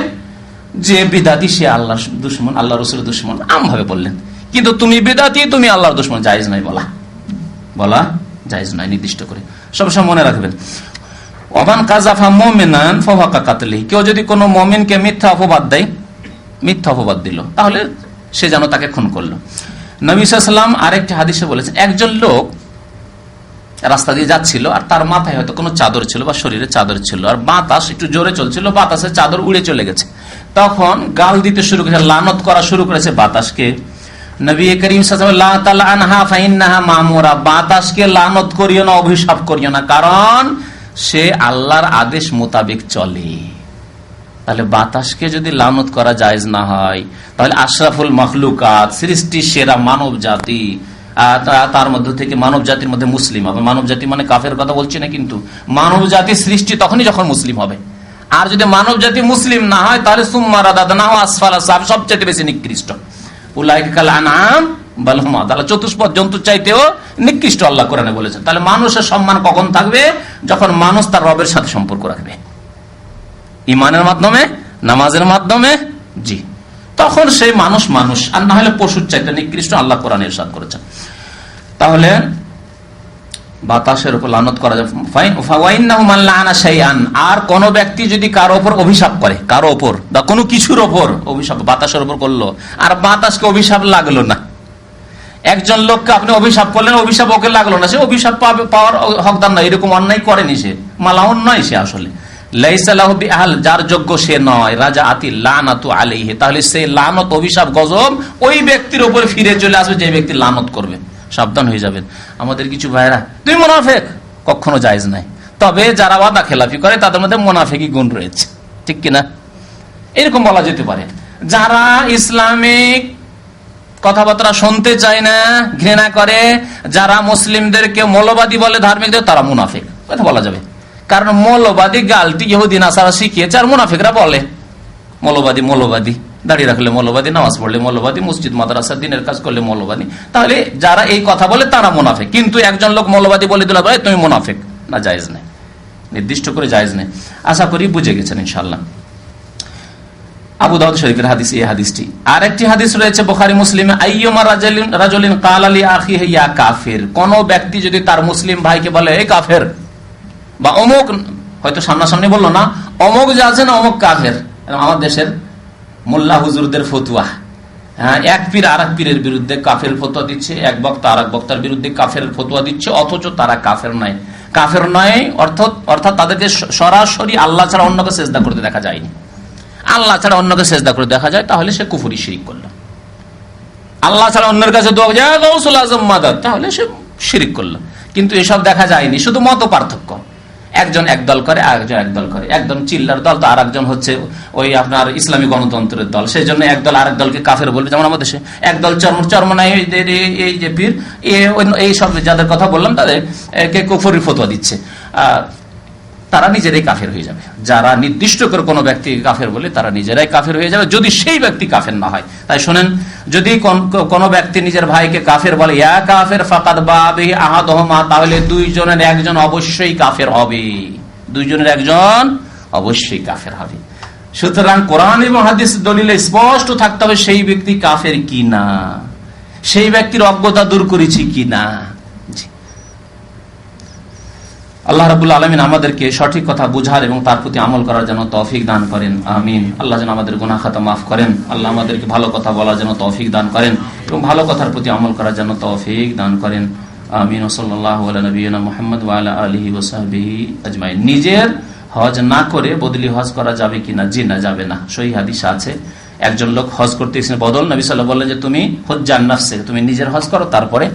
যে বিদাতি সে আল্লাহর দুশমন, আল্লাহ রসুলের দুশমন, আমভাবে বললেন। কিন্তু তুমি বিদাতি, তুমি আল্লাহর দুশমন, জায়েজ নাই বলা জায়েজ নাই নির্দিষ্ট করে। সবসময় মনে রাখবেন, ওমান কাযাফা মুমিনান ফাহুয়া কাকাতলিহি, কেউ যদি কোনো মুমিনকে মিথ্যা অপবাদ দেয়, মিথ্যা অপবাদ দিল, তাহলে সে যেন তাকে খুন করলো। নবী সাল্লাল্লাহু আলাইহি ওয়াসাল্লাম আরেকটি হাদিসে বলেছেন, একজন লোক রাস্তা দিয়ে যাচ্ছিল, আর তার মাথায় হয়তো কোনো চাদর ছিল বা শরীরে চাদর ছিল, আর বাতাস একটু জোরে চলছিল, বাতাসে চাদর উড়ে চলে গেছে। তখন গাল দিতে শুরু করেছে, লানত করা শুরু করেছে বাতাসকে। নবী করিম সাল্লাল্লাহু আলাইহি ওয়াসাল্লাম, লা তালানহা ফাইন্নাহা মামুরা, বাতাসকে লানত করিও না, অভিশাপ করিও না, কারণ সে আল্লাহর আদেশ মোতাবেক চলে। তাহলে বাতাসকে যদি লানত করা জায়েজ না হয়, তাহলে আশরাফুল মাখলুকাত, সৃষ্টির সেরা মানব জাতি, তার মধ্যে থেকে মানব জাতির মধ্যে মুসলিম হবে। মানব জাতি মানে কাফের কথা বলছি না, কিন্তু মানব জাতির সৃষ্টি তখনই যখন মুসলিম হবে। আর যদি মানব জাতি মুসলিম না হয়, তাহলে সুম্মা রাদাদনাহু আসফালা সাফ, সবচেয়ে বেশি নিকৃষ্ট। উলাইকা কাল আনআম বাল হুম আদাল, চতুষ্পদ জন্তুর চাইতেও নিকৃষ্ট আল্লাহ কোরআনে বলেছেন। তাহলে মানুষের সম্মান কখন থাকবে? যখন মানুষ তার রবের সাথে সম্পর্ক রাখবে, ইমানের মাধ্যমে, নামাজের মাধ্যমে, জি, তখন সেই মানুষ, আর না হলে পশুর চাইতে নিকৃষ্ট আল্লাহ কোরআনে ইরশাদ করেছেন। তাহলে বাতাসের উপর লানত করা যাবে। আর কোন ব্যক্তি যদি কারো ওপর অভিশাপ করে, কারো ওপর বা কোনো কিছুর ওপর অভিশাপ, বাতাসের উপর করলো, আর বাতাসকে অভিশাপ লাগলো না, একজন লোককে আপনি অভিশাপ করলেন, অভিশাপ ওকে লাগলো না, সে অভিশাপ পাওয়ার হকদার নয়, এরকম অন্যায় করেনি, সে মালাউন নয়, সে আসলে লাইসা লাহু বিআহল, যার যোগ্য সে নয়, রাজা আতি লানাতু আলাইহি, তাহলে সেই লানত, অভিশাপ, গজব ওই ব্যক্তির উপর ফিরে চলে আসবে যে ব্যক্তি লানত করবে। সাবধান হয়ে যাবেন। আমাদের কিছু ভাইরা, তুমি মুনাফিক, কখনো জায়েজ নাই। তবে যারা ওয়াদা খেলাফি করে তাদের মধ্যে মুনাফিকি গুণ রয়েছে, ঠিক কিনা? এরকম বলা যেতে পারে। যারা ইসলামিক কথাবার্তা শুনতে চায় না, ঘৃণা করে, যারা মুসলিমদেরকে মৌলবাদী বলে, ধার্মিকদের, তারা মুনাফিক কথা বলা যাবে। কারণ মৌলবাদী গালটি ইহুদি নাসারা শিখিয়েছে, আর মুনাফিকরা বলে মৌলবাদী, দাঁড়িয়ে রাখলে মৌলবাদী, নামাজ পড়লে মৌলবাদী, মসজিদ মাদ্রাসা দিনের কাজ করলে মৌলবাদী। তাহলে যারা এই কথা বলে তারা মুনাফিক। কিন্তু একজন লোক মৌলবাদী বলে দিল, ভাই তুমি মুনাফিক, না, জায়েজ নেই, নির্দিষ্ট করে জায়েজ নেই। আশা করি বুঝে গেছেন ইনশাআল্লাহ। আবু দাউদ শরীফের হাদিস এই হাদিসটি। আর একটি হাদিস রয়েছে বুখারী মুসলিমে, আইয়ুমা রাজুলিন ক্বালা লি আখিহি ইয়া কাফির, কোন ব্যক্তি যদি তার মুসলিম ভাইকে বলে এই কাফের, বা অমুক, হয়তো সামনাসামনি বললো না, অমুক যে আছে না অমুক কাফের। আমার দেশের মোল্লা হুজুরদের ফতুয়া, এক পীর আর এক পীরের বিরুদ্ধে কাফের ফতুয়া দিচ্ছে, এক বক্তা আর এক বক্তার বিরুদ্ধে কাফের ফতুয়া দিচ্ছে, অথচ তারা কাফের নয়, অর্থাৎ তাদেরকে সরাসরি আল্লাহ ছাড়া অন্যকে সেজদা করতে দেখা যায়নি। আল্লাহ ছাড়া অন্যকে সেজদা করে দেখা যায়, তাহলে সে কুফরি শিরিক করল। আল্লাহ ছাড়া অন্যের কাছে দোয়া যায় গাউসুল আজম মাদাদ, তাহলে সে শিরিক করল। কিন্তু এসব দেখা যায়নি, শুধু মত পার্থক্য। একজন একদল করে, আরেকজন একদল করে। একজন চিল্লার দল, তো আর একজন হচ্ছে ওই আপনার ইসলামী গণতন্ত্রের দল, সেই জন্য একদল আরেক দলকে কাফের বলবে। যেমন আমাদের দেশে একদল চরমনাই, এই যে পীর, এই সব যাদের কথা বললাম, তাদেরকে কুফরি ফতোয়া দিচ্ছে, তারা নিজেরাই কাফের হয়ে যাবে। যারা নির্দিষ্ট করে কোনো ব্যক্তি কাফের বলে, তারা নিজেরাই কাফের হয়ে যাবে, যদি সেই ব্যক্তি কাফের না হয়। তাই শোনেন, যদি কোনো ব্যক্তি নিজের ভাইকে কাফের বলে, ইয়া কাফের ফাকাদ বাবিহি আহাদুহুমা, তাহলে দুইজনের একজন অবশ্যই কাফের হবে, দুইজনের একজন অবশ্যই কাফের হবে। সুতরাং কোরআন এবং হাদিস দলিলে স্পষ্ট থাকতে হবে সেই ব্যক্তি কাফের কিনা, সেই ব্যক্তির অজ্ঞতা দূর করেছি কিনা। আল্লাহ রাব্বুল আলামিন আমাদেরকে সঠিক কথা বুঝার এবং তার প্রতি আমল করার জন্য তৌফিক দান করেন, আমিন। আল্লাহ যেন আমাদের গুনাহ খাতা মাফ করেন, আল্লাহ আমাদেরকে ভালো কথা বলার জন্য তৌফিক দান করেন এবং ভালো কথার প্রতি আমল করার জন্য তৌফিক দান করেন, আমিন। সাল্লাল্লাহু আলা নবিয়িনা মুহাম্মদ ওয়া আলা আলিহি ওয়া সাহবিহি আজমাইন। নিজের হজ না করে বদলি হজ করা যাবে কিনা? জি না, যাবে না। সহিহ হাদিস আছে, একজন লোক হজ করতে এসেছেন বদল, নবী সাল্লাল্লাহু আলাইহি ওয়াসাল্লাম বললেন যে তুমি হজ্জান নাফসে, তুমি নিজের হজ করো তারপরে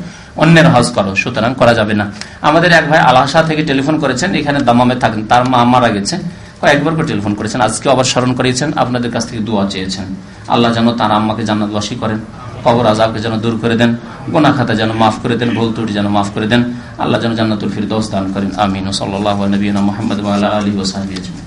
অন্যের হজ করো, সুতরাং করা যাবে না। আমাদের এক ভাই আলাসা থেকে টেলিফোন করেছেন, এখানে দামামে থাকেন, তার মা মারা গেছে, কয়েকবার করে টেলিফোন করেছেন, আজকে আবার স্মরণ করিয়েছেন, আপনাদের কাছ থেকে দোয়া চেয়েছেন। আল্লাহ যেন তার আম্মাকে জান্নাতবাসী করেন, কবর আযাবকে যেন দূর করে দেন, গুনাহ খাতা যেন মাফ করে দেন, ভুল ত্রুটি যেন মাফ করে দেন, আল্লাহ যেন জান্নাতুল ফিরদৌস দান করেন, আমিন। সাল্লাল্লাহু আলা নবিয়িনা মুহাম্মদ ওয়া আলা আলিহি ওয়া সাহবিহি আজমাইন।